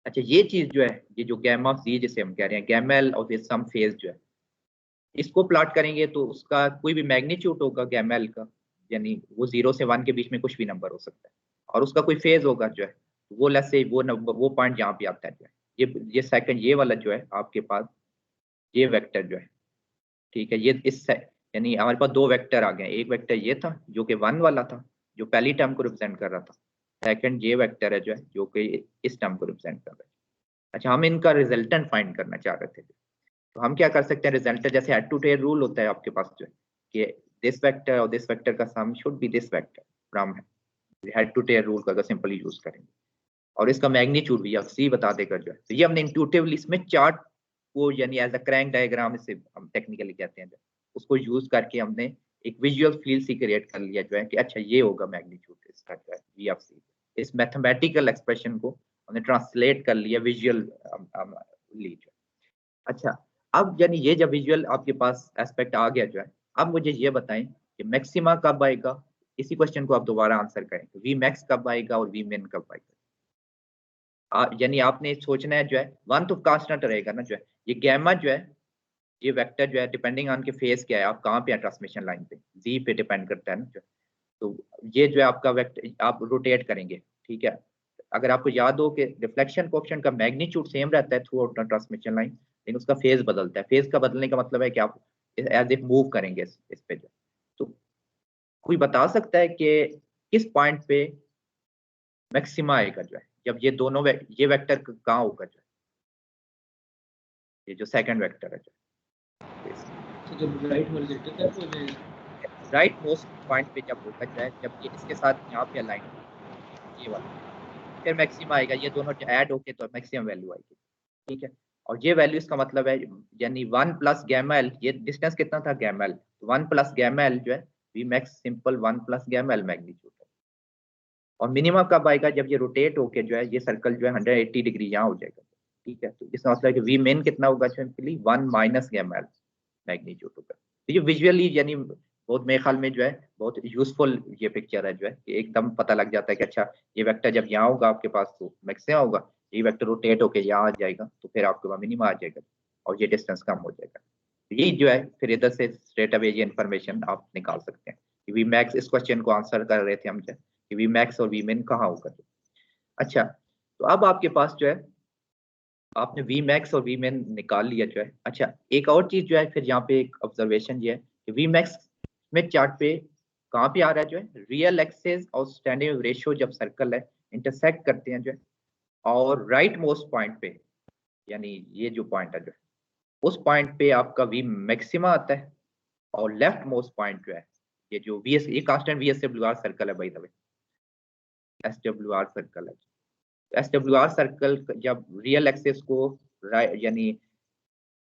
A: अच्छा, ये चीज जो है ये जो गैमा ऑफ Z जिसे हम कह रहे हैं gamma L of some phase जो है, इसको प्लॉट करेंगे तो उसका कोई भी मैग्नीट्यूड होगा गैमा एल का, यानी वो 0 से 1 के बीच में कुछ भी नंबर हो सकता है, और उसका कोई फेज होगा जो है वो लेट्स से वो नंबर वो पॉइंट यहाँ पे आता है जो है, ये सेकंड ये वाला जो है आपके पास ये वेक्टर जो है, ठीक है, ये इस यानी हमारे पास 2 वेक्टर आ गए, एक वेक्टर ये था जो कि 1 वाला था जो पहली टर्म को रिप्रेजेंट कर रहा था, सेकंड ये वेक्टर है जो है जो कि इस टर्म को रिप्रेजेंट कर रहा है। अच्छा, हम इनका रिजल्टेंट फाइंड करना चाह रहे थे, तो हम क्या कर सकते हैं, रिजल्टेंट जैसे हेड टू टेल रूल होता है आपके पास जो है कि दिस वेक्टर और दिस वेक्टर का sum should be this vector from head to tail rule का अगर सिंपली यूज करेंगे, और इसका मैग्नीट्यूड भी आप C बता देकर जो है, तो ये हमने इंट्यूटिवली स्मिथ चार्ट को यानी एज अ क्रैंक डायग्राम इसे हम टेक्निकली कहते हैं जो, उसको यूज करके हमने एक विजुअल फील सी क्रिएट कर लिया जो है कि अच्छा ये होगा मैग्नीट्यूड इसका जो है VFC, इस मैथमेटिकल एक्सप्रेशन को हमने ट्रांसलेट कर लिया विजुअल ली जो। अच्छा, अब यानी ये जब विजुअल आपके पास एस्पेक्ट आ गया जो है, अब मुझे ये बताएं कि मैक्सिमा कब आएगा इसी क्वेश्चन को आप दोबारा आंसर करें, वी मैक्स कब आएगा और वी मिन कब आएगा। यानी आपने सोचना है जो है, वन तो कांस्टेंट रहेगा ना जो है, ये गैमा जो है, ये वेक्टर जो है डिपेंडिंग ऑन के फेज क्या है, आप कहाँ पे हैं ट्रांसमिशन लाइन पे, जी पे डिपेंड करता है ना जो। तो ये जो है आपका वेक्टर आप रोटेट करेंगे, ठीक है। अगर आपको याद हो कि रिफ्लेक्शन कोएफिशिएंट का मैग्नीट्यूड सेम रहता है थ्रू आउट ट्रांसमिशन लाइन, लेकिन उसका फेज बदलता है। फेज का बदलने का मतलब है कि आप एज इफ मूव करेंगे इस पे जो। तो कोई बता सकता है कि किस पॉइंट पे मैक्सिमा आएगा जो है, जब ये दोनों ये वेक्टर कहाँ होगा जो है, ये जो सेकंड वेक्टर है जो,
C: तो जब राइट हॉरिजॉन्टल तक हो जाएगा,
A: राइट मोस्ट पॉइंट पे जब होगा जो है, जब ये इसके साथ यहाँ पे अलाइन ये वाला, फिर मैक्सिमा आएगा, ये दोनों ऐड होके तो मैक्सिमम वैल्यू आएगी, ठीक है। और ये वैल्यू इसका मतलब है यानी 1 प्लस गैमा एल, ये डिस्टेंस कितना था gamma L, 1 plus gamma L जो है V max simple 1 plus gamma L magnitude है। और मिनिमम कब आएगा, जब ये रोटेट होके जो है ये सर्कल जो है 180 डिग्री यहाँ हो जाएगा, ठीक है। तो इसका मतलब है कि वी मेन कितना होगा simply 1 minus gamma L magnitude होगा। तो ये विजुअली यानी बहुत मेरे ख्याल में जो है बहुत यूजफुल ये पिक्चर है जो है, कि एकदम पता लग जाता है कि अच्छा ये वेक्टर जब यहाँ होगा आपके पास तो मैक्सिमम होगा, ये वेक्टर रोटेट होके यहाँ आ जाएगा तो फिर आपके पास मिनिमम आ जाएगा और ये डिस्टेंस कम हो जाएगा। तो ये जो है फिर इधर से स्ट्रेट अवे ये इन्फॉर्मेशन आप निकाल सकते हैं कि वी मैक्स, इस क्वेश्चन को आंसर कर रहे थे हम जो कि वी मैक्स और वी मिन कहाँ होगा। अच्छा तो अब आपके पास जो है आपने वी मैक्स और वी मिन निकाल लिया जो है। अच्छा एक और चीज जो है फिर यहाँ पे एक ऑब्जर्वेशन ये है कि वी मैक्स स्मिथ चार्ट पे कहाँ पे आ रहा है जो है, रियल एक्सिस और स्टैंडिंग वेव रेशियो जब सर्कल है इंटरसेक्ट करते हैं जो है, और राइट मोस्ट पॉइंट पे यानी ये जो पॉइंट है जो है उस पॉइंट पे आपका वी मैक्सिमा आता है, और लेफ्ट मोस्ट पॉइंट जो है ये जो वी एस, ये कांस्टेंट VSWR सर्कल है by the way, SWR circle है। SWR सर्कल जब रियल एक्सिस को यानी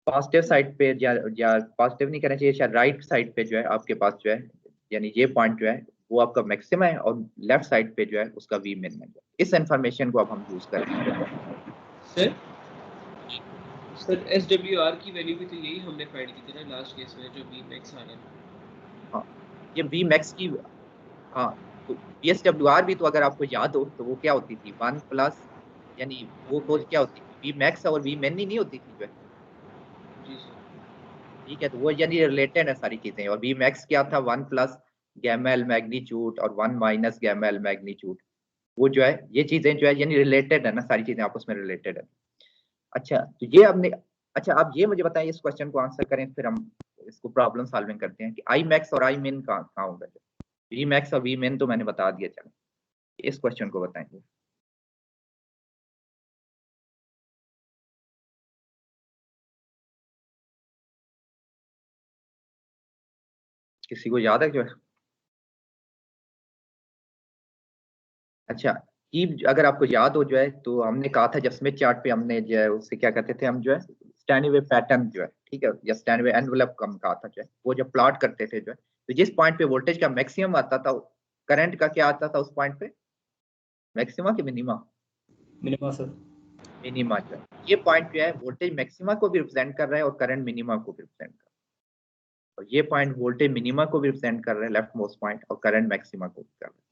A: पॉजिटिव साइड पे या पॉजिटिव नहीं करना चाहिए, शायद राइट साइड पे जो है आपके पास जो है यानी ये पॉइंट जो है वो आपका मैक्सिमम है, और लेफ्ट साइड पे जो है उसका वी मिन है। इस इंफॉर्मेशन को अब हम यूज करेंगे।
C: सर SWR की वैल्यू भी तो यही हमने फाइंड की थी ना लास्ट केस में, जो V max आ रहा है।
A: हाँ ये वी मैक्स की, हाँ तो VSWR भी तो अगर आपको याद हो तो वो क्या होती थी 1 प्लस, यानी वो क्या होती थी वी मैक्स और वी मिन ही नहीं होती थी जो है,
C: जी सर।
A: ठीक है। तो वो यानी रिलेटेड है सारी चीजें, और वी मैक्स क्या था 1 प्लस गैमा एल मैग्नीट्यूड और 1 माइनस गैमा एल मैग्नीट्यूड, वो जो है ये चीजें जो है यानी रिलेटेड है ना, सारी चीजें आपस में रिलेटेड है। अच्छा तो ये हमने, अच्छा आप ये मुझे बताएं, इस क्वेश्चन को आंसर करें फिर हम इसको प्रॉब्लम सॉल्विंग करते हैं कि आई मैक्स और आई मिन कहाँ होगा। वी मैक्स और वी मिन तो मैंने बता दिया, चलो इस क्वेश्चन को बताएंगे। किसी को याद है जो है? अच्छा कि अगर आपको याद हो जो है तो हमने कहा था जब स्मिथ चार्ट पे हमने जो है उससे क्या करते थे हम जो है स्टैंडिंग वेव पैटर्न जो है, ठीक है, या स्टैंडिंग वेव एनवेलप कम कहा था जो है, वो जब प्लॉट करते थे जो है, तो जिस पॉइंट पे वोल्टेज का मैक्सिमम आता था करंट का क्या आता था उस पॉइंट पे, मैक्सिमा कि मिनिमा,
B: मिनिमा सर।
A: मिनिमा जो है ये पॉइंट जो है वोल्टेज मैक्सिमा को भी रिप्रेजेंट कर रहा है और करंट मिनिमा को भी रिप्रेजेंट कर रहा है, और ये पॉइंट वोल्टेज मिनिमा को भी रिप्रेजेंट कर रहा है लेफ्ट मोस्ट पॉइंट, और करंट मैक्सिमा को भी कर रहा है,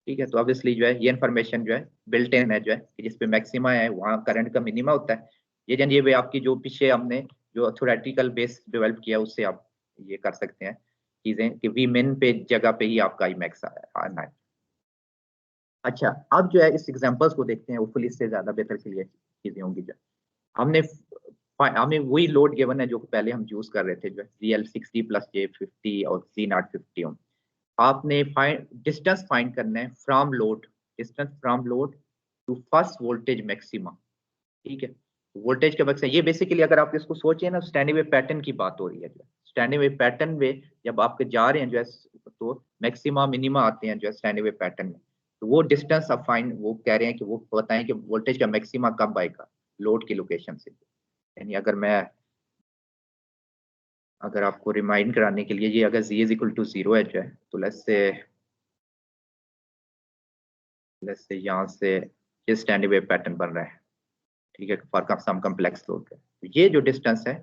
A: ठीक है। तो ऑब्वियसली जो है ये इन्फॉर्मेशन जो है बिल्ट इन है जो है कि जिस पे मैक्सिमा है वहाँ करंट का मिनिमा होता है। ये जन ये वे आपकी जो पीछे हमने जो थ्योरेटिकल बेस डेवलप किया उससे आप ये कर सकते हैं चीजें कि वी मिन पे जगह पे ही आपका आई मैक्स आना है। अच्छा अब जो है इस एग्जांपल्स को देखते हैं, होपफुली इससे ज्यादा बेहतर क्लियर चीजें होंगी। जो हमने हमें वही लोड गिवन है जो पहले हम यूज कर रहे थे जो VL60 + J50 और C050 ओम। आपने डिस्टेंस फाइंड करना है from load, distance from load to first voltage maxima, ठीक है। वोल्टेज का मैक्सिमा ये बेसिकली अगर आप इसको सोचिए ना स्टैंडिंग वेव पैटर्न की बात हो रही है जो स्टैंडिंग वेव पैटर्न में जब आपके जा रहे हैं जो है तो मैक्सिमा मिनिमा आते हैं जो है स्टैंडिंग वेव पैटर्न में, तो वो डिस्टेंस आप फाइंड वो कह रहे हैं कि वो बताएं कि वोल्टेज का मैक्सिमा कब आएगा लोड की लोकेशन से। यानी अगर आपको रिमाइंड कराने के लिए ये अगर Z = 0 है जो है तो लेट्स से यहाँ से ये स्टैंडिंग वेव पैटर्न बन रहा है, ठीक है, फॉर सम कम्प्लेक्स लोड है। तो ये जो डिस्टेंस है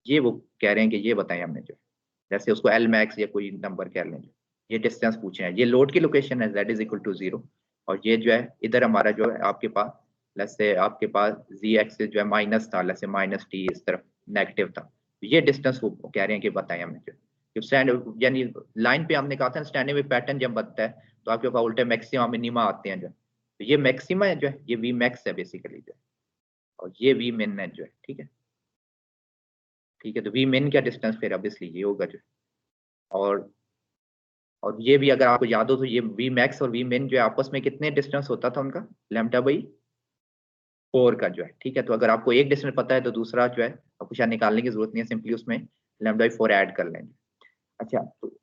A: ये वो कह रहे हैं कि ये बताएं हमने जो जैसे उसको L मैक्स या कोई नंबर कह लेंगे, ये डिस्टेंस पूछे हैं, ये लोड की लोकेशन है z इज इक्वल टू 0, और ये जो है इधर हमारा जो है आपके पास लेट्स से आपके पास z एक्सिस जो है माइनस था, लेट्स से माइनस t इस तरफ नेगेटिव था। ये डिस्टेंस वो कह रहे हैं कि बताएं हमें जो स्टैंड यानी लाइन पे हमने कहा था स्टैंडिंग वेव पैटर्न जब बनता है तो आपके पास उल्टे मैक्सिमा मिनिमा आते हैं जो, तो ये मैक्सिमा है जो है ये वी मैक्स है बेसिकली जो, और ये वी मिन है जो है, ठीक है। ठीक है, तो वी मिन का डिस्टेंस फिर ऑब्वियसली ये होगा जो, और ये भी अगर आपको याद हो तो ये वी मैक्स और वी मिन जो है आपस में कितने डिस्टेंस होता था उनका, लैम्डा बाई 4 का जो है, ठीक है। तो अगर आपको एक डिस्टेंस पता है तो दूसरा जो है आपको शायद निकालने की जरूरत नहीं है, सिंपली उसमें लैम्डा बाई 4 ऐड कर लेंगे। अच्छा, तो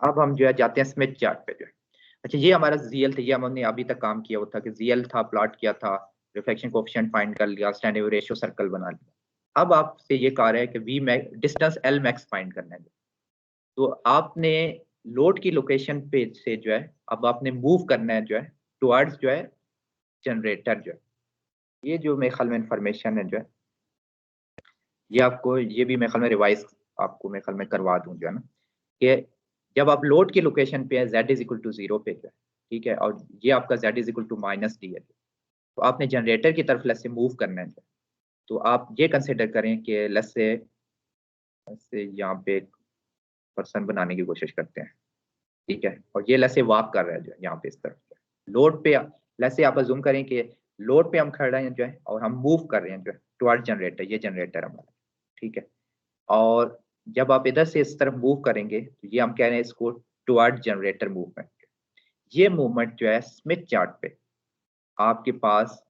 A: अब हम जो है जाते हैं स्मिथ चार्ट पे जो है। अच्छा, ये हमारा जीएल था, ये हमने अभी तक काम किया हुआ था कि जीएल था, प्लॉट किया था, रिफ्लेक्शन कोएफिशिएंट फाइंड कर लिया, स्टैंडर्ड रेशियो सर्कल बना लिया। अब आपसे ये कह रहा है कि V max distance L max find करना है। तो आपने लोड की लोकेशन पे से जो है अब आपने मूव करना है जो है टुवर्ड्स जो है जनरेटर जो है। ये जो मेरे ख्याल में इंफॉर्मेशन है जो है ये आपको, ये भी मेरे ख्याल में रिवाइज आपको मेरे ख्याल में करवा दूं जो है ना, कि जब आप लोड की लोकेशन पे है z इज इक्वल टू 0 पे जो है, ठीक है, और ये आपका z is equal to minus D है, तो आपने जनरेटर की तरफ लेट्स से मूव करना है। तो आप ये कंसिडर करें कि लेट्स से यहाँ पे एक पर्सन बनाने की कोशिश करते हैं, ठीक है, और ये लेट्स से वॉक कर रहा है जो है यहाँ पे इस तरफ लोड पे, लेट्स से आप अज्यूम करें कि लोड पे हम खड़े हैं जो है और हम मूव कर रहे हैं जो है टुवर्ड जनरेटर, ये जनरेटर हमारा, ठीक है। और जब आप इधर से इस तरफ मूव करेंगे तो ये हम कह रहे हैं इसको टुवर्ड जनरेटर मूवमेंट। ये मूवमेंट जो है स्मिथ चार्ट पे आपके पास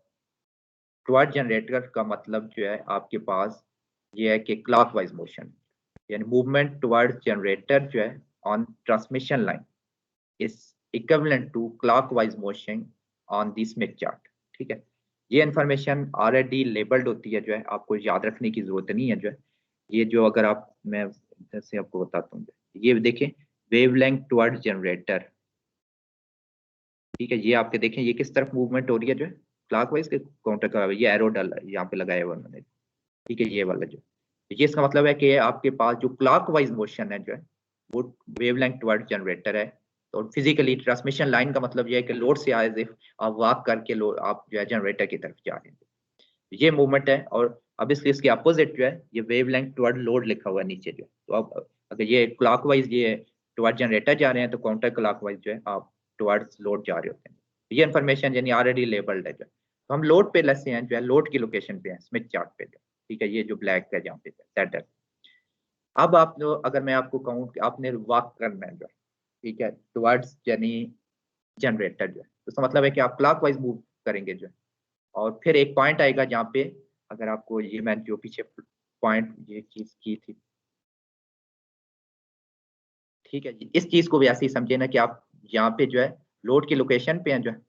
A: टुवर्ड जनरेटर का मतलब जो है आपके पास ये है कि क्लॉकवाइज मोशन, यानी मूवमेंट टुवर्ड जनरेटर जो है on transmission line is equivalent to clockwise motion on the Smith chart, ठीक है। ये इन्फॉर्मेशन ऑलरेडी लेबल्ड होती है जो है, आपको याद रखने की जरूरत नहीं है जो है। ये जो अगर आप, मैं इधर से आपको बताता हूँ, ये देखें वेवलेंथ टुवर्ड जनरेटर, ठीक है, ये आपके देखें ये किस तरफ मूवमेंट हो रही है जो है क्लॉकवाइज के काउंटर का, ये एरो डाल यहाँ पे लगाया हुआ उन्होंने, ठीक है, ये वाला जो, ये इसका मतलब है कि आपके पास जो क्लॉकवाइज मोशन है जो है वो वेवलेंथ टुवर्ड जनरेटर है। तो फिजिकली ट्रांसमिशन लाइन का मतलब ये है कि लोड से एज इफ आप वॉक करके लोड आप जो है जनरेटर की तरफ जा रहे हैं, ये मूवमेंट है। और अब इसके अपोजिट जो है ये वेवलेंथ टुवर्ड लोड लिखा हुआ है नीचे जो है, तो अब अगर ये क्लॉकवाइज ये टुवर्ड जनरेटर जा रहे हैं तो काउंटर क्लॉकवाइज जो है आप टुवर्ड्स लोड जा रहे होते हैं। ये इन्फॉर्मेशन यानी ऑलरेडी लेबल्ड है जो, तो हम लोड पे लसे हैं जो है, लोड की लोकेशन पे है स्मिथ चार्ट पे जो, ठीक है, ये जो ब्लैक है जहाँ पे सेट है। अब आप जो, अगर मैं आपको कहूँ कि आपने वॉक करना है जो, ठीक है, टुवर्ड्स यानी जनरेटर जो है, तो इसका मतलब है कि आप क्लॉकवाइज मूव करेंगे जो है, और फिर एक पॉइंट आएगा जहाँ पे, अगर आपको ये मैं जो पीछे पॉइंट ये चीज की थी, ठीक है जी, इस चीज को भी ऐसे ही समझे ना कि आप यहाँ पे जो है लोड की लोकेशन पे हैं जो है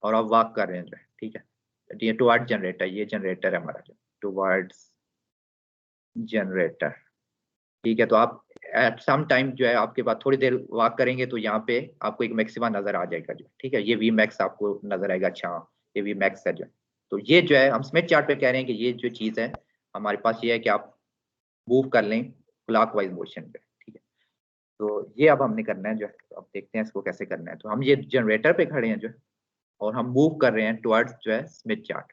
A: और आप वॉक कर रहे हैं जो है, ठीक है, ये टुवर्ड जनरेटर, ये जनरेटर है हमारा जो टुवर्ड्स जनरेटर, ठीक है। तो आप एट सम टाइम जो है आपके पास थोड़ी देर वॉक करेंगे तो यहाँ पे आपको एक मैक्सिमा नजर आ जाएगा जो, ठीक है, ये वी मैक्स आपको नजर आएगा, अच्छा ये वी मैक्स है जो। तो ये जो है हम स्मिथ चार्ट पे कह रहे हैं कि ये जो चीज है हमारे पास ये है कि आप मूव कर लें क्लॉकवाइज मोशन पे, ठीक है। तो ये अब हमने करना है जो है, तो अब देखते हैं इसको कैसे करना है। तो हम ये जनरेटर पे खड़े हैं जो, और हम मूव कर रहे हैं टुवर्ड्स जो है स्मिथ चार्ट,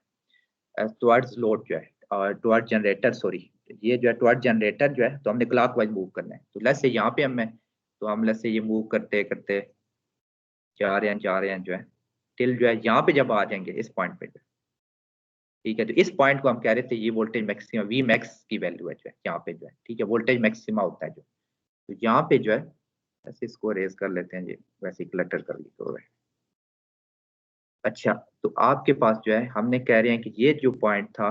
A: टुवर्ड्स लोड जो है, और टुवर्ड जनरेटर सॉरी, ये जो है टुवर्ड जनरेटर जो है, तो हमने क्लॉकवाइज मूव करना है। तो लेट्स से यहाँ पे हम लेट्स से ये मूव करते करते जा रहे हैं जो है टिल जो है यहाँ पे जब आ जाएंगे इस पॉइंट पे, ठीक है, तो इस पॉइंट को हम कह रहे थे ये वोल्टेज मैक्सिमा वी मैक्स की वैल्यू है जो है यहाँ पे जो है, ठीक है, वोल्टेज मैक्सिमा होता है जो, तो यहाँ पे जो है ऐसे इसको रेज कर लेते हैं जी, वैसे ही क्लटर कर ली तो है। अच्छा, तो आपके पास जो है हमने कह रहे हैं कि ये जो पॉइंट था,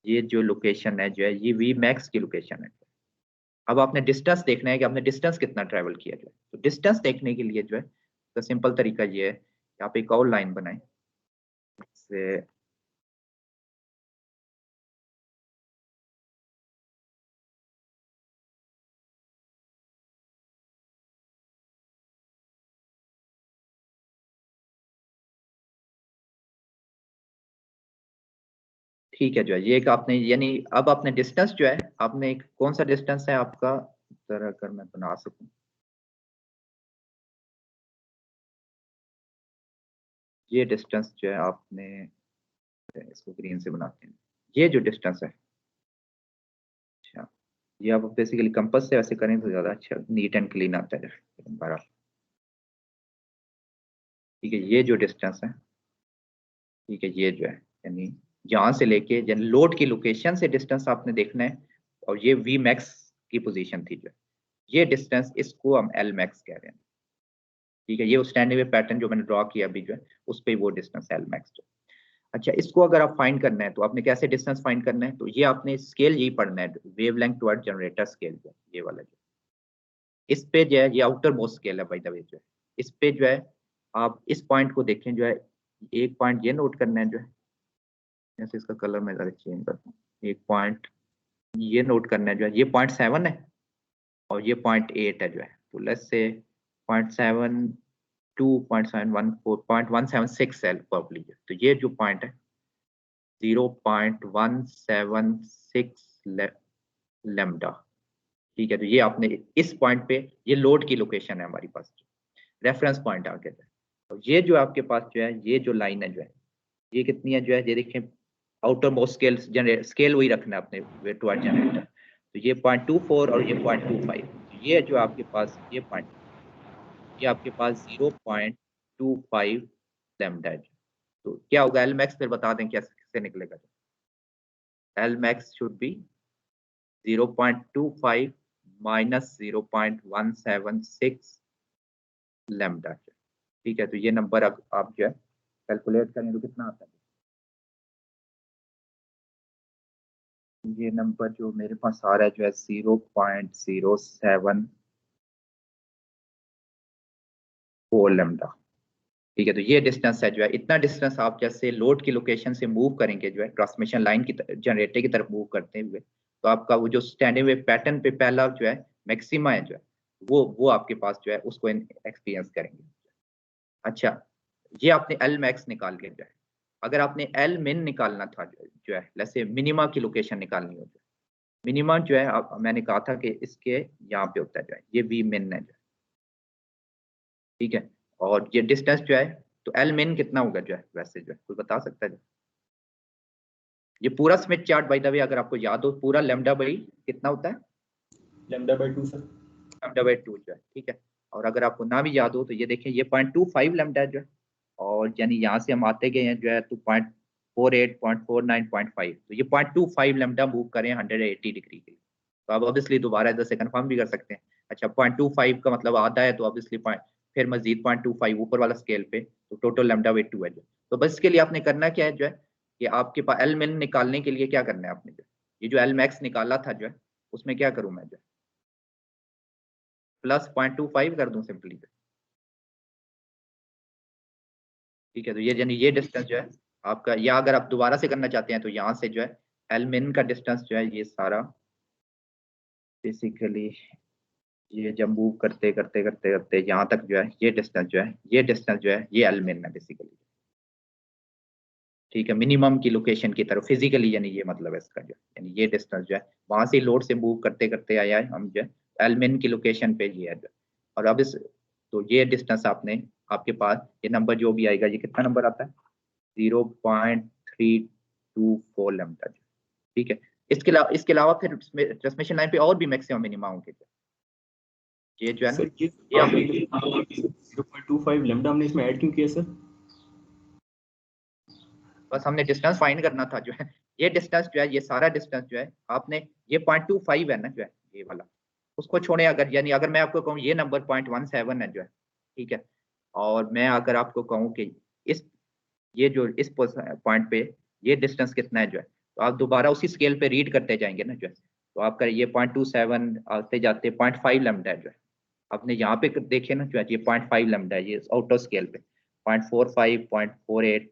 A: ये जो लोकेशन है जो है ये वी मैक्स की लोकेशन है। अब आपने डिस्टेंस देखना है कि आपने डिस्टेंस कितना ट्रेवल किया जो है, तो डिस्टेंस देखने के लिए जो है तो सिंपल तरीका ये है, यहाँ पे एक और लाइन बनाएं से, ठीक है जो है ये एक आपने यानी अब आपने डिस्टेंस जो है आपने एक कौन सा डिस्टेंस है आपका, तरह अगर मैं बना सकूं, ये डिस्टेंस जो है आपने, इसको ग्रीन से बनाते हैं, ये जो डिस्टेंस है, अच्छा ये आप बेसिकली कंपास से ऐसे करें तो ज्यादा अच्छा नीट एंड क्लीन आता है बहरहाल। ठीक है, ये जो डिस्टेंस है, ठीक है, ये जो है यानी यहाँ से लेके यानी लोड की लोकेशन से डिस्टेंस आपने देखना है, और ये वी मैक्स की पोजीशन थी जो है, ये डिस्टेंस, इसको हम एल मैक्स कह रहे हैं। ठीक है, ये उस स्टैंडिंग वेव पैटर्न जो मैंने ड्रॉ किया अभी जो है, उस पे वो डिस्टेंस एल मैक्स जो। अच्छा, इसको अगर आप फाइंड करना है तो आपने कैसे डिस्टेंस फाइंड करना है, तो ये आपने स्केल यही पढ़ना है, वेवलेंथ टुवर्ड जनरेटर स्केल जो है, ये वाला जो, इस पे जो है ये आउटर मोस्ट स्केल है बाय द वे जो है, इस पे जो है आप इस पॉइंट को देखें जो है, एक पॉइंट ये नोट करना है जो है, जैसे इसका कलर मैं जरा चेंज करता हूँ, एक पॉइंट ये नोट करना है जो है, ये 0.7 है और ये 0.8 है जो है, तो लेट्स से 0.7 2 0.714 0.176 है प्रॉब्ली, तो ये जो पॉइंट है 0.176 लेम्डा। ठीक है, तो ये आपने इस पॉइंट पे, ये लोड की लोकेशन है हमारी पास, रेफरेंस पॉइंट आ गया है। और ये जो आपके पास जो है, ये जो लाइन है जो है, ये कितनी है जो है, ये देखें outer most scale, generate scale वही रखना है अपने टुवर्ड जनरेटर, तो ये 0.24 और ये 0.25, ये जो आपके पास ये पॉइंट, ये आपके पास 0.25 लैम्डा है। तो क्या होगा एल मैक्स, फिर बता दें कैसे निकलेगा। L max should be 0.25 minus 0.176 lambda. ठीक है, तो ये नंबर अब आप जो है कैलकुलेट करें तो कितना आता है, ये नंबर जो मेरे पास आ रहा है जो है 0.074 लैम्डा। ठीक है, तो ये डिस्टेंस है जो है, इतना डिस्टेंस आप जैसे लोड की लोकेशन से मूव करेंगे जो है, ट्रांसमिशन लाइन की जनरेटर की तरफ मूव करते हुए, तो आपका वो जो स्टैंडिंग वेव पैटर्न पे पहला जो है मैक्सिमा है जो है, वो आपके पास जो है उसको एक्सपीरियंस करेंगे। अच्छा, ये आपने एल मैक्स निकाल के जो है, अगर आपने एल मिन निकालना था जो है जैसे मिनिमा की लोकेशन निकालनी हो, जो मिनिमा जो है मैंने कहा था कि इसके यहाँ पे होता है जो है, ये वी मिन है जो है। ठीक है, और ये डिस्टेंस जो है, तो एल मिन कितना होगा जो है वैसे जो है, कोई बता सकता है? ये पूरा Smith chart by the way अगर आपको याद हो, पूरा लैम्डा बाई कितना होता है,
B: lambda by 2 sir,
A: lambda by 2 जो है। ठीक है, और अगर आपको ना भी याद हो तो ये देखें, ये 0.25 लैम्डा जो है, और यानी यहाँ से हम आते गए हैं जो है तो 0.48 0.49 0.5, तो ये 0.25 लैम्डा मूव करें 180 डिग्री के लिए, तो आप ऑब्वियसली दोबारा इधर से कंफर्म भी कर सकते हैं। अच्छा, 0.25 का मतलब आधा है, तो ऑब्वियसली फिर मजीद 0.25 ऊपर वाला स्केल पे, तो टोटल लैम्डा बाई 2 है जो। तो बस इसके लिए आपने करना क्या है जो है, कि आपके पास एल मिन निकालने के लिए क्या करना है आपने जो, ये जो एल मैक्स निकाला था जो है, उसमें क्या करूं मैं जो प्लस 0.25 कर दूं सिंपली। ठीक है, तो ये यानी ये डिस्टेंस जो है आपका, या अगर आप दोबारा से करना चाहते हैं तो यहाँ से जो है एल मिन का डिस्टेंस जो है, ये सारा बेसिकली ये जब मूव करते करते करते करते यहाँ तक जो है, ये डिस्टेंस जो है, ये डिस्टेंस जो है, ये एल मिन है बेसिकली। ठीक है, मिनिमम की लोकेशन की तरफ फिजिकली, यानी ये मतलब है इसका जो, यानी ये डिस्टेंस जो है वहां से लोड से मूव करते करते आया है हम जो है एलमिन की लोकेशन पे, ये है जो। और अब इस, तो ये डिस्टेंस आपने, आपके पास ये नंबर जो भी आएगा, ये कितना नंबर आता है 0.324 लैम्डा। ठीक है, इसके अलावा फिर ट्रांसमिशन लाइन पे और भी मैक्सिमम मिनिमा होंगे, ये जो है ना,
B: सर ये
A: ये
B: आपने 0.25 लैम्डा हमने इसमें ऐड क्यों किया सर?
A: बस हमने डिस्टेंस फाइंड करना था जो है, ये डिस्टेंस जो है, ये सारा डिस्टेंस जो है आपने, ये 0.25 है ना जो है, ये वाला उसको छोड़े, अगर यानी अगर मैं आपको कहूँ ये नंबर 0.17 है जो है। ठीक है, और मैं अगर आपको कहूँ कि इस, ये जो इस पॉइंट पे ये डिस्टेंस कितना है जो है, तो आप दोबारा उसी स्केल पे रीड करते जाएंगे ना जो है, तो आपका ये 0.27 आते जाते 0.5 लैम्डा है जो है। आपने यहाँ पे देखे ना जो है, ये 0.5 लैम्डा है, ये आउटर स्केल पे 0.45 0.48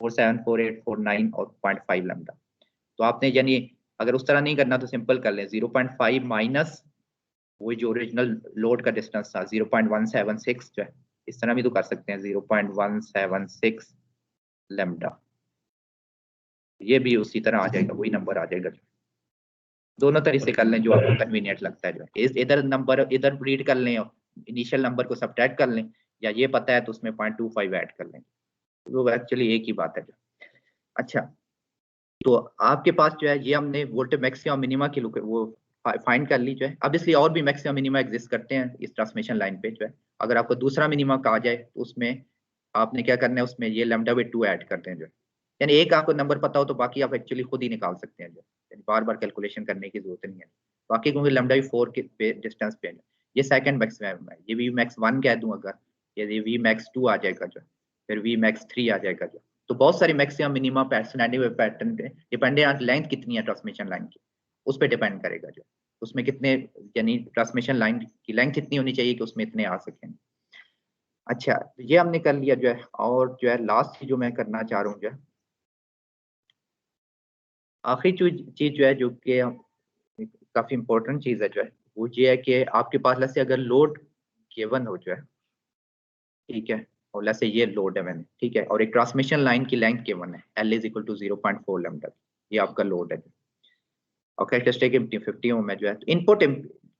A: 474849 और 0.5 लैम्डा। तो आपने यानी अगर उस तरह नहीं करना तो सिंपल कर लें, 0.5 माइनस वही जो ओरिजिनल लोड का डिस्टेंस था 0.176 जो है, इस तरह भी तो कर सकते हैं 0.176 लैम्डा, ये भी उसी तरह आ जाएगा, वही नंबर आ जाएगा। दोनों तरीके से कर लें जो आपको कन्वीनियंट लगता है। जो है इधर नंबर इधर रीड कर लें और इनिशियल नंबर को सब्ट्रैक्ट कर लें, या ये पता है तो उसमें 0.25 ऐड कर लें, वो एक्चुअली एक ही बात है। जो अच्छा, तो आपके पास जो है ये हमने वोल्टेज मैक्सिमम मिनिमा की वो फाइंड कर ली। जो है अब इसलिए और भी मैक्सिमम मिनिमा एग्जिस्ट करते हैं इस ट्रांसमिशन लाइन पे। जो है अगर आपको दूसरा मिनिमा कहा जाए तो उसमें आपने क्या करना है, उसमें ये λ/2 ऐड करते हैं। जो यानी एक आपको नंबर पता हो तो बाकी आप एक्चुअली खुद ही निकाल सकते हैं। जो यानी बार बार कैलकुलेशन करने की जरूरत नहीं है बाकी, क्योंकि λ/4 के डिस्टेंस पे ये सेकंड मैक्सिमम है। ये वी मैक्स 1 कह दूं अगर, ये वी मैक्स 2 आ जाएगा, जो फिर वी मैक्स 3 आ जाएगा। जो तो बहुत सारी मैक्सिमम मिनिमा पैटर्न पे डिपेंडेंट ऑन लेंथ कितनी है ट्रांसमिशन लाइन की, उस पर डिपेंड करेगा। जो उसमें कितने, यानी ट्रांसमिशन लाइन की लेंथ कितनी होनी चाहिए कि उसमें इतने आ सकें। अच्छा, तो ये हमने कर लिया। जो है और जो है लास्ट जो मैं करना चाह रहा हूँ, जो है आखिरी चीज जो है, जो कि काफी इंपॉर्टेंट चीज है, जो है वो ये है कि आपके पास जैसे अगर लोड गिवन हो, जो है ठीक है, और जैसे ये लोड है मैंने, ठीक है, और एक ट्रांसमिशन लाइन की लेंथ गिवन है L = 0.4 लैम्डा, ये आपका लोड है। और कैरेक्टरिस्टिक 50 ओम है। जो है तो इनपुट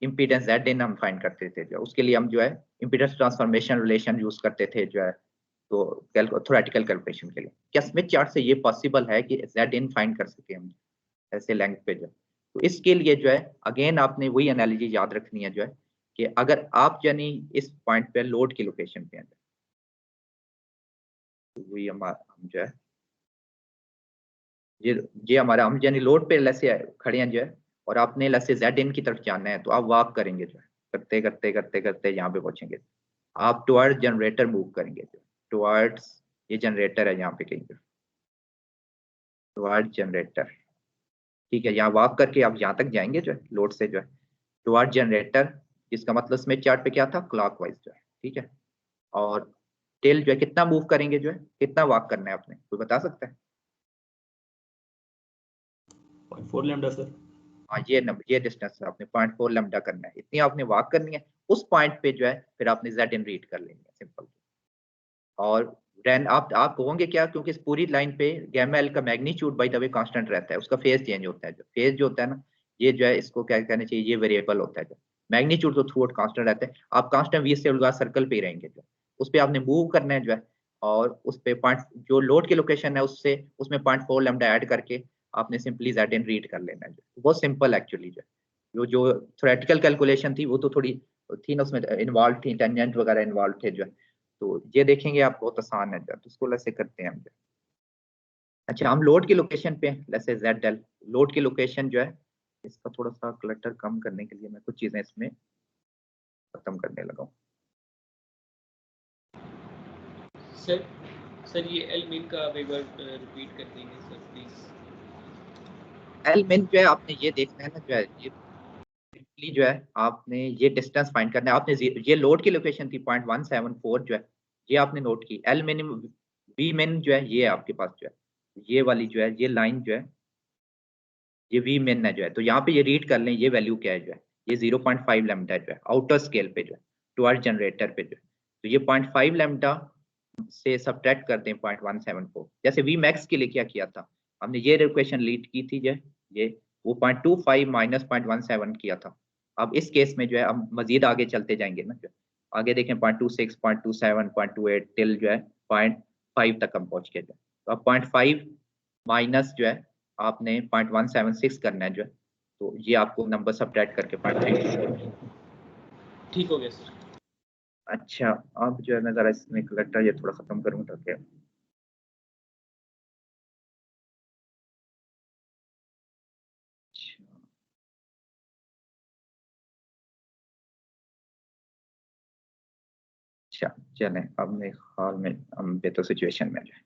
A: इम्पीडेंस Zin हम फाइंड करते थे। जो उसके लिए हम जो है इम्पीडेंस ट्रांसफॉर्मेशन रिलेशन यूज करते थे। जो है तो थ्योरेटिकल कैलकुलेशन के लिए क्या स्मिथ चार्ट से ये पॉसिबल है कि Zin फाइंड कर सके हम ऐसे लेंथ पे। जो तो इसके लिए जो है अगेन आपने वही एनालॉजी याद रखनी है। जो है कि अगर आप यानी इस पॉइंट पे लोड की लोकेशन पे हैं, तो वही हम जो है ये हमारा हम यानी लोड पे लैसे खड़े हैं। जो है और आपने लैसे Zin की तरफ जाना है, तो आप वॉक करेंगे। जो है करते करते करते करते यहाँ पे पहुंचेंगे, आप टुवर्ड जनरेटर मूव करेंगे। जो टुवर्ड्स ये जनरेटर है यहाँ पे कहीं पे, टुवर्ड जनरेटर, ठीक है, यहाँ वॉक करके आप यहाँ तक जाएंगे। जो है लोड से जो है टुवर्ड जनरेटर, इसका मतलब स्मिथ चार्ट पे क्या था, क्लॉकवाइज। जो है ठीक है, और टेल जो है कितना मूव करेंगे, जो है कितना वॉक करना है आपने, कोई बता सकता है?
B: 0.4 लैम्डा सर।
A: हाँ, ये डिस्टेंस आपने 0.4 लैम्डा करना है, इतनी आपने वॉक करनी है। उस पॉइंट पे जो है फिर आपने Zin रीड कर लेनी है, सिंपल। और देन आप कहोगे क्या, क्योंकि इस पूरी लाइन पे गैमा एल का magnitude by the way constant रहता है, उसका फेज चेंज होता है। जो फेज जो होता है ना, ये जो है इसको क्या कहना चाहिए, ये वेरिएबल होता है। जो मैग्नीट्यूड तो थ्रू आउट कांस्टेंट रहता है, आप कांस्टेंट वी से सर्कल पे ही रहेंगे। जो उस पे आपने मूव करना है। जो है और उस पे पॉइंट जो लोड की लोकेशन है उससे उसमें 0.4 लैम्डा ऐड करके आपने सिंपली Zin रीड कर लेना है। जो बहुत सिंपल एक्चुअली। जो जो थ्योरेटिकल कैलकुलेशन थी वो तो थोड़ी थी ना, उसमें इन्वॉल्व थी, टेंजेंट वगैरह इन्वॉल्व थे। जो है तो ये देखेंगे आप बहुत आसान है। तो इसको ऐसे करते हैं हम। अच्छा, हम लोड की लोकेशन पे जैसे ZL लोड की लोकेशन जो है, इसका थोड़ा सा क्लटर कम करने के लिए मैं कुछ चीजें इसमें खत्म करने लगा हूँ।
C: सर सर ये एल मिन का एक बार रिपीट कर देंगे सर प्लीज।
A: एल मिन जो है आपने ये देखना है ना, जो है ये जो है आपने ये डिस्टेंस फाइंड करना है। आपने ये लोड की लोकेशन थी 0.174। जो है ये आपने नोट की। एल मिन वी मिन जो है ये आपके पास जो है ये वाली जो है ये लाइन जो है ये वी मिन है। जो है तो यहाँ पे ये रीड कर लें ये वैल्यू क्या है। जो है ये 0.5 लैम्डा जो है आउटर स्केल पे, जो है टुवर्ड जनरेटर पे। जो है तो ये 0.5 लैम्डा से सब्ट्रैक्ट करते हैं 0.174। जैसे वी मैक्स के लिए क्या किया था हमने, ये इक्वेशन लीड की थी। जो ये वो 0.25 माइनस 0.17 किया था। अब इस केस में जो है हम मजीद आगे चलते जाएंगे ना, जो आगे देखें 0.26 0.27 0.28 टिल जो है 0.5 तक हम पहुंच गए। तो अब 0.5 माइनस जो है आपने 0.176 करना है। जो है तो ये आपको नंबर सब्ट्रैक्ट करके 0.3
C: ठीक हो गया सर।
A: अच्छा, अब जो है मैं जरा इसमें कलेक्टर ये थोड़ा खत्म करूँ ताकि अच्छा चलें, अब मेरे ख्याल में हम बेहतर सिचुएशन में जाए।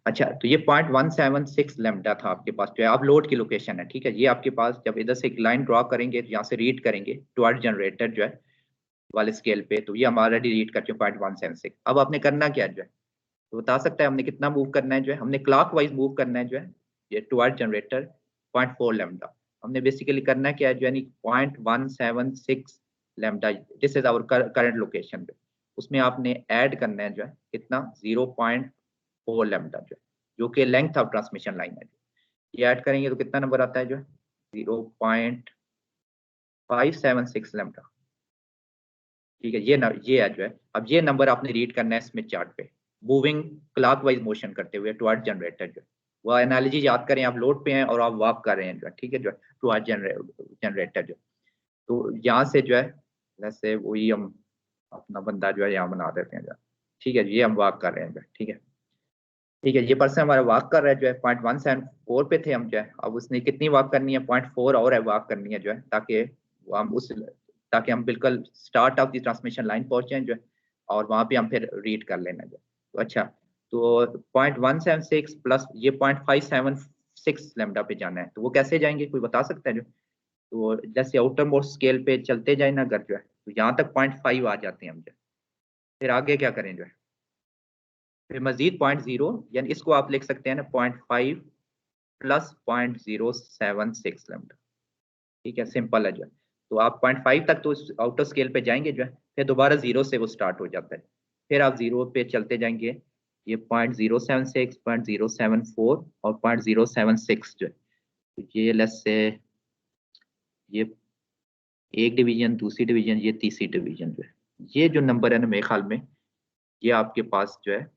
A: अच्छा, तो ये 0.176 लैम्डा था आपके पास। जो है अब लोड की लोकेशन है, ठीक है, ये आपके पास जब इधर से एक लाइन ड्रॉ करेंगे, यहाँ से रीड करेंगे टुवर्ड जनरेटर जो है वाले स्केल पे, तो ये हम ऑलरेडी रीड कर चुके 0.176। अब आपने करना क्या है, जो है तो बता सकता है हमने कितना मूव करना है। जो है हमने क्लॉकवाइज मूव करना है। जो है ये टुवर्ड जनरेटर 0.4 लैम्डा हमने बेसिकली करना क्या है, जो यानी 0.176 lambda, this is our current location. उसमें आपने ऐड करना है जो है कितना 0.4 लैम्डा, जो कि लेंथ ऑफ ट्रांसमिशन लाइन है। ये ऐड करेंगे तो कितना नंबर आता है, जो है 0.576 लैम्डा। ठीक है, ये है जो है। अब ये नंबर आपने रीड करना है स्मिथ चार्ट पे, मूविंग क्लॉकवाइज मोशन करते हुए टुवर्ड जनरेटर। जो वो एनालॉजी याद करें, आप लोड पे हैं और आप वॉक कर रहे हैं जो है, ठीक है, जो टुवर्ड जनरेटर। जो तो यहाँ से जो है जैसे वही हम अपना बंदा जो है यहाँ बना देते हैं जो, ठीक है, ये हम वॉक कर रहे हैं जो, ठीक है, ठीक है, ये पर्सन हमारा वॉक कर रहा है जो है 0.174 पे थे हम जो है। अब उसने कितनी वॉक करनी है, 0.4 और है वॉक करनी है जो है, ताकि हम बिल्कुल start of the transmission line पहुंचे जो है, और वहां पे हम फिर रीड कर लेना जो। तो अच्छा, तो 0.176 प्लस ये 0.576 लैम्डा पे जाना है, तो वो कैसे जाएंगे, कोई बता सकता है जो? तो जैसे आउटर मोस्ट स्केल पे चलते जाए ना अगर जो है, तो यहाँ तक 0.5 आ जाते हैं हम जो, फिर आगे क्या करें जो है, फिर मजीद 0.0, यानी इसको आप लिख सकते हैं ना 0.5 प्लस 0.076 लैम्डा। ठीक है, सिंपल है जो है। तो आप 0.5 तक तो आउटर स्केल पे जाएंगे जो है, फिर दोबारा 0 से वो स्टार्ट हो जाता है, फिर आप 0 पे चलते जाएंगे, ये 0.076, 0.074 और 0.076 जो है, तो ये लेट्स से ये एक डिवीजन, दूसरी डिवीजन, ये तीसरी डिवीजन जो है, ये जो नंबर है ना मेरे ख्याल में ये आपके पास जो है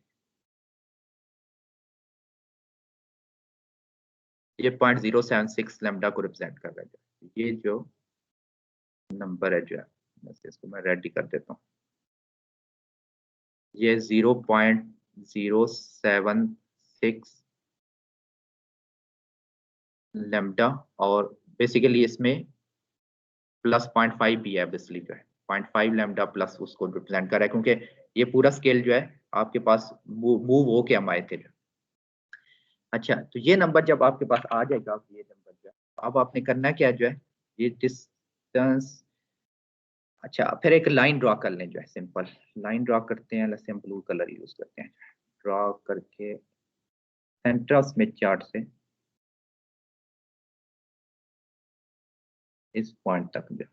A: ये 0.076 लैम्डा को रिप्रेजेंट कर रहा है। ये जो नंबर है जो है, इसको मैं रेडी कर देता हूँ, ये 0.076 लैम्डा, और बेसिकली इसमें प्लस 0.5 भी है, बेसिकली जो है 0.5 लैम्डा प्लस उसको रिप्रेजेंट कर रहा है, क्योंकि ये पूरा स्केल जो है आपके पास मूव हो के हम आए थे। अच्छा, तो ये नंबर जब आपके पास आ जाएगा, ये नंबर जो है, अब आपने करना क्या जो है, ये डिस्टेंस, अच्छा फिर एक लाइन ड्रॉ कर लें जो है, सिंपल लाइन ड्रॉ करते हैं, जैसे हम ब्लू कलर यूज करते हैं, ड्रॉ करके सेंटर ऑफ स्मिथ चार्ट से इस पॉइंट तक जो,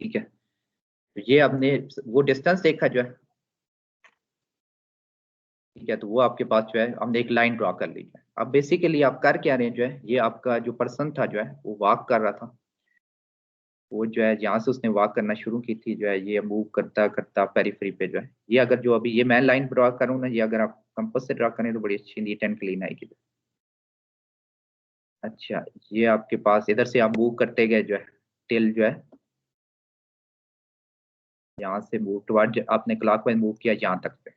A: ठीक है, तो ये आपने वो डिस्टेंस देखा जो है, ठीक है, तो वो आपके पास जो है हमने एक लाइन ड्रॉ कर ली है। अब बेसिकली आप कर क्या रहे हैं जो है, ये आपका जो पर्सन था जो है वो वॉक कर रहा था, वो जो है जहाँ से उसने वॉक करना शुरू की थी जो है, ये मूव करता करता पेरीफ्री पे जो है, ये अगर जो अभी ये मैं लाइन ड्रॉ करूँ ना, ये अगर आप कंपास से ड्रॉ करें तो बड़ी अच्छी नीट एंड क्लीन आएगी। अच्छा, ये आपके पास इधर से आप मूव करते गए जो है, टिल जो है यहाँ से मूव टुवर्ड, आपने क्लॉकवाइज मूव किया यहाँ तक पे,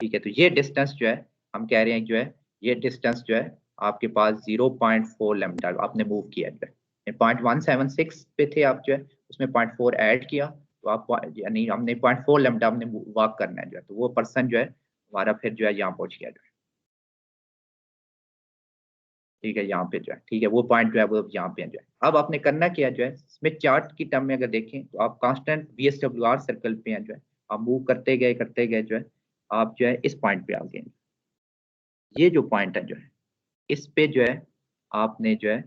A: ठीक है, तो ये डिस्टेंस जो है हम कह रहे हैं जो है, ये डिस्टेंस जो है आपके पास 0.4 लैम्डा आपने मूव किया जो है, 0.176 पे थे आप जो है, उसमें 0.4 ऐड किया, तो आप यानी हमने 0.4 लैम्डा हमने वॉक करना है जो है, तो वो पर्सन जो है हमारा फिर जो है यहाँ पहुंच गया जो है, ठीक है, यहाँ पे जो है, ठीक है, वो पॉइंट जो है वो यहाँ पे जो है। अब आपने करना क्या जो है, स्मिथ चार्ट की टर्म में अगर देखें तो आप कांस्टेंट VSWR सर्कल पे हैं जो है, आप मूव करते गए जो है, आप जो है इस पॉइंट पे आ गए, ये जो पॉइंट है जो है इस पे जो है आपने जो है,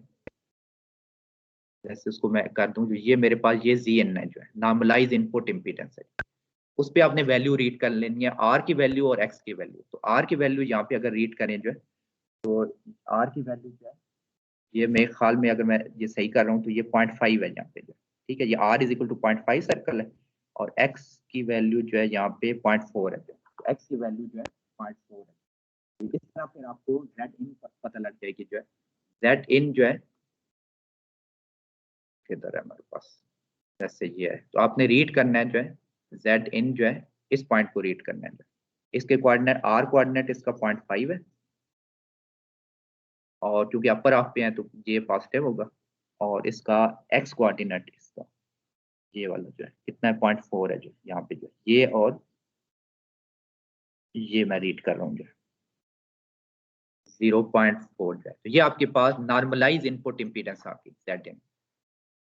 A: जैसे उसको मैं कर दूं, जो ये मेरे पास ये ZN है जो है, नॉर्मलाइज इनपुट इम्पीडेंस है, उस पे आपने वैल्यू रीड कर लेनी है, R की वैल्यू और X की वैल्यू। तो R की वैल्यू यहाँ पे अगर रीड करें जो है, तो R की वैल्यू क्या है, ये मेरे ख्याल में अगर मैं ये सही कर रहा हूँ तो ये 0.5 है यहाँ पे जो, ठीक है, ये R is equal to 0.5 circle है, और X की वैल्यू जो है यहाँ पे 0.4 है, तो X की वैल्यू जो है 0.4 है। तो इस तरह फिर आपको Z इन पता लग जाएगी जो है, Z इन जो है किधर है हमारे पास, जैसे ये है, तो आपने रीड करना है जो है Z इन जो है इस पॉइंट को रीड करना है जो है। इसके कोऑर्डिनेट R कोऑर्डिनेट इसका 0.5 है, और क्योंकि अपर हाफ पे है तो ये पॉजिटिव होगा, और इसका X कोऑर्डिनेट इसका ये वाला जो है कितना है, 0.4 है जो यहाँ पे जो ये, और ये मैं रीड कर रहा हूँ जो 0.4 जो है, तो ये आपके पास नॉर्मलाइज इनपुट इम्पीडेंस आपकी ZN।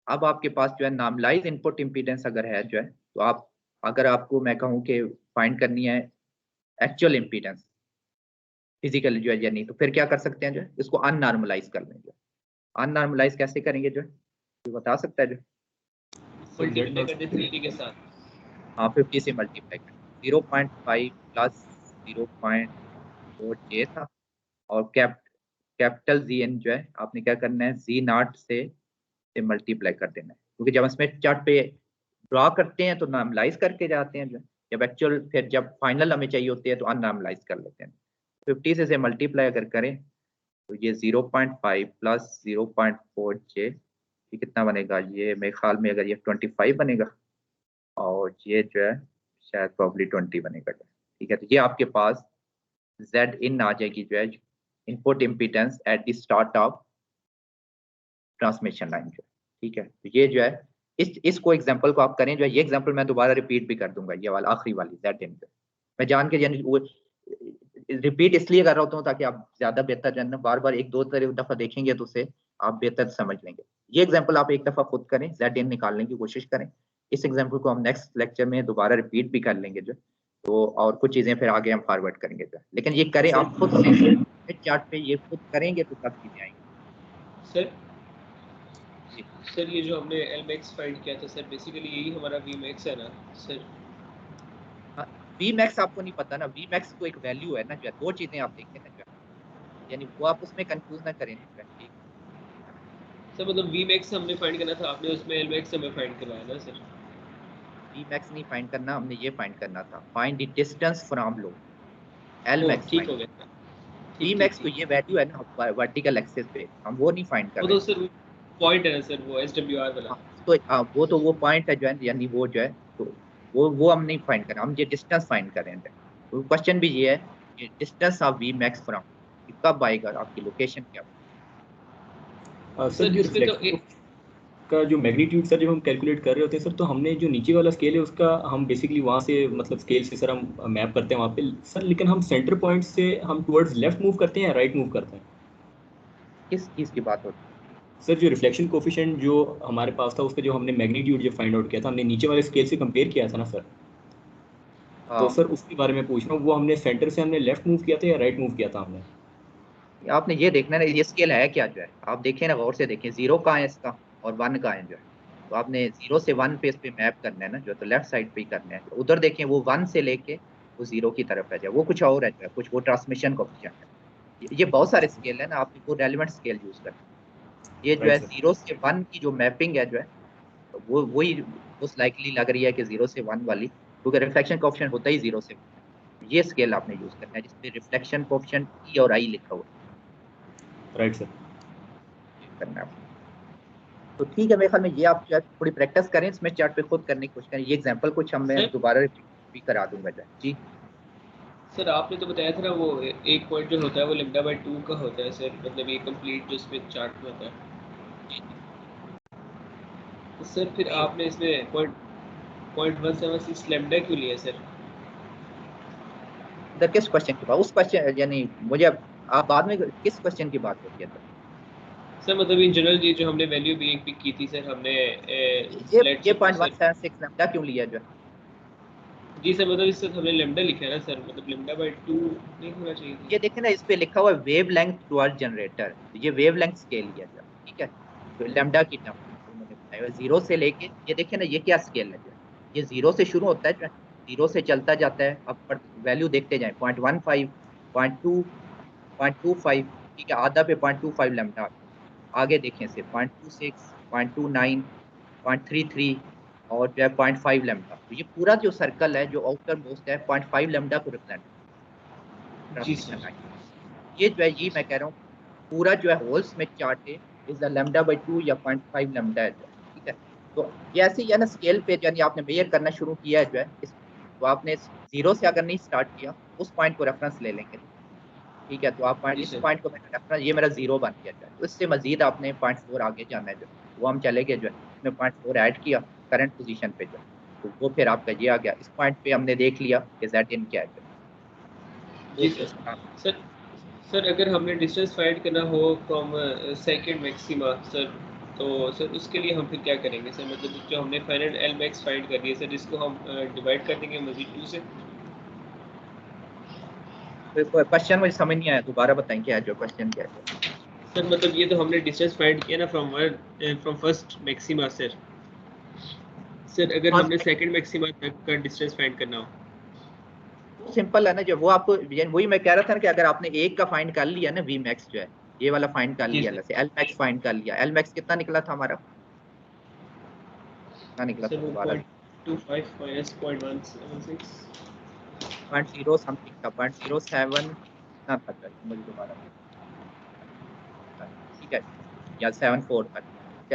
A: अब आपके पास जो है नॉर्मलाइज इनपुट इम्पीडेंस अगर है जो है, तो आप अगर आपको मैं कहूँ कि फाइंड करनी है एक्चुअल इम्पीडेंस फिजिकली जो है या नहीं, तो फिर क्या कर सकते हैं जो है, इसको अननॉर्मलाइज कर लेंगे। अननॉर्मलाइज कैसे करेंगे जो है, तो बता सकता है जो,
C: मल्टीप्लाई कर दे 3 के साथ,
A: हाँ 50 से मल्टीप्लाई कर, 0.5 प्लस 0.4 ये था, और कैप कैपिटल जी एन जो है आपने क्या करना है, जी नॉट से मल्टीप्लाई कर देना है, क्योंकि जब हम स्मिथ चार्ट पे ड्रॉ करते हैं तो नॉर्मलाइज करके जाते हैं जो है, जब एक्चुअल फिर जब फाइनल हमें चाहिए होती है तो अननॉर्मलाइज कर लेते हैं। 50 से मल्टीप्लाई अगर करें तो ये 0.5 प्लस 0.4 जे, ये कितना बनेगा, ये मेरे ख्याल में अगर ये 25 बनेगा और ये जो है शायद प्रॉब्ली 20 बनेगा। ठीक है, तो ये आपके पास जेड इन आ जाएगी जो है input impedance at the start of transmission line जो है। ठीक है, तो ये जो है इसको एग्जांपल को आप करें जो है, ये एग्जांपल मैं दोबारा रिपीट भी कर दूंगा, ये वाला आखिरी वाली जेड इन मैं जान के यानी वो रिपीट इसलिए कर रहा हूँ ताकि आप ज्यादा बेहतर जानना, बार बार एक दो दफा देखेंगे तो उसे आप बेहतर समझ लेंगे। ये एग्जांपल आप एक दफा खुद करें, जेड इन निकालने की कोशिश करें। इस एग्जांपल को हम नेक्स्ट लेक्चर में दोबारा रिपीट भी कर लेंगे जो, तो और कुछ चीजें फिर आगे हम फॉरवर्ड करेंगे जो, लेकिन ये करें आप खुद से चार्ट पे, ये खुद करेंगे तो सब चीजें आएंगी।
C: सर ये जो हमने एलमैक्स फाइंड किया था सर, बेसिकली यही हमारा वीमैक्स है ना सर?
A: वीमैक्स आपको नहीं पता ना, वीमैक्स तो एक वैल्यू है ना जो, दो चीजें आप देखें ना जो, यानी वो आप उसमें कंफ्यूज ना करें ना
C: सर। मतलब वीमैक्स हमने फाइंड करना था, आपने उसमें एलमैक्स हमें फाइंड करवाया ना सर?
A: वीमैक्स नहीं फाइंड करना, हमने ये फाइंड करना था, find the distance from load, L max.
C: ठीक हो गया।
A: वीमैक्स तो ये वैल्यू है ना वर्टिकल एक्सिस पे, हम वो नहीं फाइंड कर
C: वो
A: रहे
C: तो सर पॉइंट है ना सर, वो एसडब्ल्यूआर वाला।
A: तो वो पॉइंट है जो है, यानी वो जो है तो वो हम नहीं फाइंड कर रहे, हम ये डिस्टेंस फाइंड कर रहे हैं। तो क्वेश्चन भी ये है कि डिस्टेंस ऑफ वीमैक्स फ्रॉम कब आएगा, आपकी लोकेशन क्या।
B: सर जो रिफ्लेक्शन का जो मैग्नीट्यूड सर जब हम कैलकुलेट कर रहे होते हैं सर, तो हमने जो नीचे वाला स्केल है उसका हम बेसिकली वहाँ से मतलब स्केल से सर हम मैप करते हैं वहाँ पे सर, लेकिन हम सेंटर पॉइंट से हम टुवर्ड्स लेफ्ट मूव करते हैं या राइट मूव करते हैं?
A: किस चीज़ की बात होती है
B: सर? जो रिफ्लेक्शन कोफिशिएंट जो हमारे पास था उसका जो हमने मैग्नीट्यूड जो फाइंड आउट किया था, हमने नीचे वाले स्केल से कंपेयर किया था ना सर, तो सर उसके बारे में पूछ रहा हूँ, वो हमने सेंटर से हमने लेफ्ट मूव किया था या राइट मूव किया था हमने?
A: आपने ये देखना है ये स्केल है क्या जो है, आप देखें ना, गौर से देखें, 0 कहाँ है इसका और 1 कहाँ है जो है, तो आपने 0 से 1 पे इस पे मैप करना है ना जो, तो लेफ्ट साइड पे ही करना है। उधर देखें वो 1 से लेके वो 0 की तरफ है जो, वो कुछ और है जो है, कुछ वो ट्रांसमिशन कोएफिशिएंट है। ये बहुत सारे स्केल है ना, आप वो रेलेवेंट स्केल यूज करते हैं। ये जो है 0 से 1 की जो मैपिंग है जो है, तो वो वही मोस्ट लाइकली लग रही है कि 0 से 1 वाली, क्योंकि रिफ्लेक्शन कोएफिशिएंट होता ही 0 से 1। ये स्केल आपने यूज करना है जिसपे रिफ्लेक्शन कोएफिशिएंट ई और आई लिखा हुआ है।
B: राइट सर,
A: करना है। तो ठीक है, मेरे ख्याल में ये आप जो है थोड़ी प्रैक्टिस करें, इसमें चार्ट पे खुद करने की कोशिश करें। ये एग्जांपल कुछ हम मैं दोबारा भी करा दूंगा जी।
C: सर आपने तो बताया था ना वो एक पॉइंट जो होता है वो λ/2 का होता है सर, मतलब ये कंप्लीट जो स्मिथ चार्ट में होता है। तो सर फिर आपने इसमें 0.176 लैम्डा क्यों लिया सर?
A: इधर किस क्वेश्चन की बात, उस क्वेश्चन यानी मुझे आप बाद में किस क्वेश्चन की बात होती है
C: सर? मतलब इन जनरल ये जो हमने वैल्यू भी एक पिक की थी सर हमने
A: ये 0.176 लैम्डा क्यों लिया जो है?
C: जी सर, मतलब इससे हमने लैम्डा लिखा है ना सर, मतलब λ/2 नहीं होना चाहिए था।
A: ये देखें ना, इस पे लिखा हुआ है वेव लेंथ टुवर्ड जनरेटर, ये वेव लेंथ स्केल लिया जो, ठीक है, तो लैम्डा की टर्म उन्होंने बताया 0 से लेके, ये देखें ना ये क्या स्केल है जो, ये 0 से शुरू होता है जो, 0 से चलता जाता है, अब वैल्यू देखते जाए 0.15 0.2 0.25, ठीक है, आधा पे 0.25 लैम्डा, आगे देखें से 0.26 0.29 0.33 और जो है 0.5 लैम्डा। तो ये पूरा जो सर्कल है जो आउटर मोस्ट है 0.5 लैम्डा को रिप्रेजेंट ट्रांसमिशन लाइन, ये जो है ये मैं कह रहा हूँ पूरा जो है होल स्मिथ चार्ट है इज λ/2 या 0.5 लैम्डा है जो, ठीक है। तो ये ऐसे ही है ना स्केल पे, यानी आपने मेजर करना शुरू किया है जो है तो आपने 0 से अगर नहीं स्टार्ट किया उस पॉइंट को रेफरेंस ले लेंगे, ठीक है, तो आप इस पॉइंट को मैंने रेफरेंस, ये मेरा 0 बन गया जो है, तो इससे मजीद आपने 0.4 आगे जाना है जो, वो हम चले गए जो है, इसमें 0.4 ऐड किया करंट पोजीशन पे जो, तो वो फिर आपका ये आ गया, इस पॉइंट पे हमने देख लिया कि Z in क्या है।
C: जी सर। सर अगर हमने डिस्टेंस फाइंड करना हो फ्रॉम सेकंड मैक्सिमा सर, तो सर उसके लिए हम फिर क्या करेंगे सर? मतलब जो हमने फाइनल Lmax फाइंड कर दिया सर, इसको हम डिवाइड कर देंगे मजीद 2 से।
A: क्वेश्चन मुझे समझ नहीं आया, दोबारा बताएं क्या है जो क्वेश्चन क्या है
C: सर? मतलब ये तो हमने डिस्टेंस फाइंड किया ना फ्रॉम फर्स्ट मैक्सिमा सर, अगर हमने सेकंड मैक्सिमा तक का डिस्टेंस फाइंड करना हो
A: सिंपल है ना जो, वो आपको वही मैं कह रहा था ना कि अगर आपने एक का फाइंड कर लिया ना वी मैक्स जो है, ये वाला फाइंड कर
C: जी
A: लिया,
C: सर।
A: जैसे एल मैक्स फाइंड कर लिया। एल मैक्स कितना निकला था हमारा, कितना निकला
C: सर
A: था
C: वो
A: दोबारा?
C: 0.25 माइनस 0.176
A: 0 समथिंग था, 0.07 कितना था जो है, मुझे दोबारा, ठीक है, या 74 था,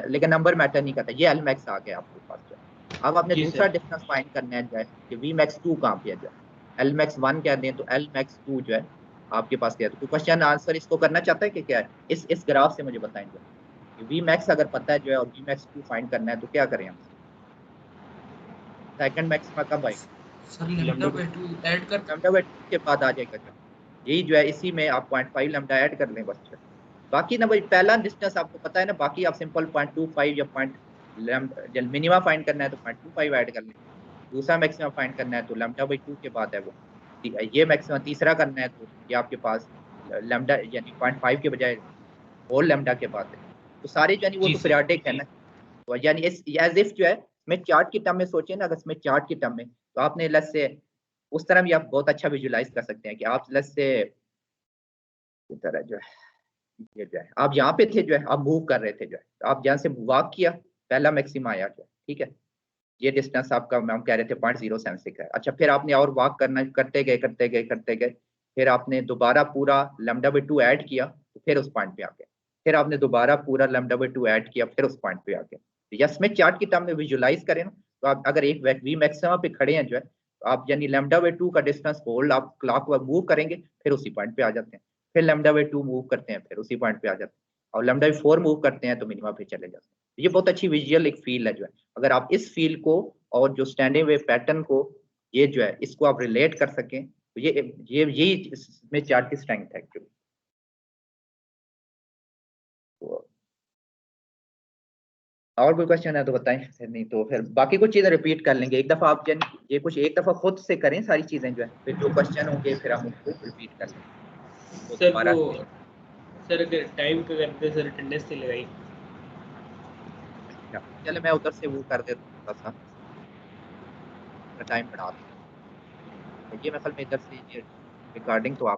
A: लेकिन नंबर मैटर नहीं करता। ये एल मैक्स आ गया आपके पास जो है। अब आपने
C: जी
A: दूसरा
C: सर।
A: डिस्टेंस फाइंड करना है जो है कि वी मैक्स 2 कहाँ पे है जो है। एल मैक्स 1 कह दें तो एल मैक्स 2 जो है आपके पास क्या है। तो क्वेश्चन आंसर इसको करना चाहता है कि क्या है, इस ग्राफ से मुझे बताएं जो है वी मैक्स अगर पता है जो है और वी मैक्स 2 फाइंड करना है तो क्या करें हम? सेकंड मैक्सिमा कब आएगा?
D: सर लैम्डा बाय 2 ऐड कर
A: लैम्डा बाय 2 के बाद आ जाएगा जो है। यही जो है, इसी में आप 0.5 लैम्डा ऐड कर लें बस जो है। बाकी ना भाई पहला डिस्टेंस आपको पता है ना, बाकी आप सिंपल 0.25 या जब मिनिमा फाइंड करना है तो 0.25 ऐड कर लें। दूसरा मैक्सिमम फाइंड करना है तो लैम्डा बाई 2 के बाद है वो। ये मैक्सिमम तीसरा करना है तो ये आपके पास लैम्डा यानी 0.5 के बजाय होल लैम्डा के बाद है। तो सारे यानी वो
C: जी
A: तो
C: सर।
A: पीरियोडिक है ना, तो यानी इस एज इफ जो है स्मिथ चार्ट की टर्म में सोचे ना, अगर स्मिथ चार्ट की टर्म में तो आपने लेट्स से उस तरह भी आप बहुत अच्छा विजुलाइज कर सकते हैं कि आप लेट्स से इस तरह जो है, ये जो है आप यहाँ पे थे जो है, आप मूव कर रहे थे जो है, तो आप जहाँ से वॉक किया पहला मैक्सिमा आया जो है, ठीक है, ये डिस्टेंस आपका हम कह रहे थे 0.076 है। अच्छा फिर आपने और वॉक करना करते गए, फिर आपने दोबारा पूरा लैम्डा बाई 2 ऐड किया तो फिर उस पॉइंट पे आ गए, फिर आपने दोबारा पूरा लैम्डा बाई 2 ऐड किया फिर उस पॉइंट पे आ गए। तो या स्मिथ चार्ट की टर्म में विजुलाइज करें ना, तो आप अगर एक वी मैक्सिमा पे खड़े हैं जो है, तो आप यानी लैम्डा बाई 2 का डिस्टेंस होल्ड आप क्लॉक मूव करेंगे फिर उसी पॉइंट पे आ जाते हैं, फिर लैम्डा बाई 2 मूव करते हैं फिर उसी पॉइंट पे आ जाते हैं, और लैम्डा बाई 4 मूव करते हैं तो मिनिमा पे चले जाते हैं। ये बहुत अच्छी विजुअल एक फील है जो है। अगर आप इस फील को और जो स्टैंडिंग वेव पैटर्न को ये जो है इसको आप रिलेट कर सकें तो ये यही इसमें चार्ट की स्ट्रेंथ है एक्चुअली। तो और कोई क्वेश्चन है तो बताएं, फिर नहीं तो फिर बाकी कुछ चीजें रिपीट कर लेंगे। एक दफा आप ये कुछ एक दफा खुद से करें सारी चीजें जो है, फिर जो क्वेश्चन होंगे फिर हम उनको रिपीट कर लेंगे। तो
C: सर
A: दोबारा
C: वो सर अगर टाइम का करते सर अटेंडेंस नहीं लगाई।
A: अच्छा चले मैं उधर से वो कर देता हूँ थोड़ा सा टाइम बढ़ा देता हूँ। ये मैं कल में इधर से ये रिकॉर्डिंग तो आप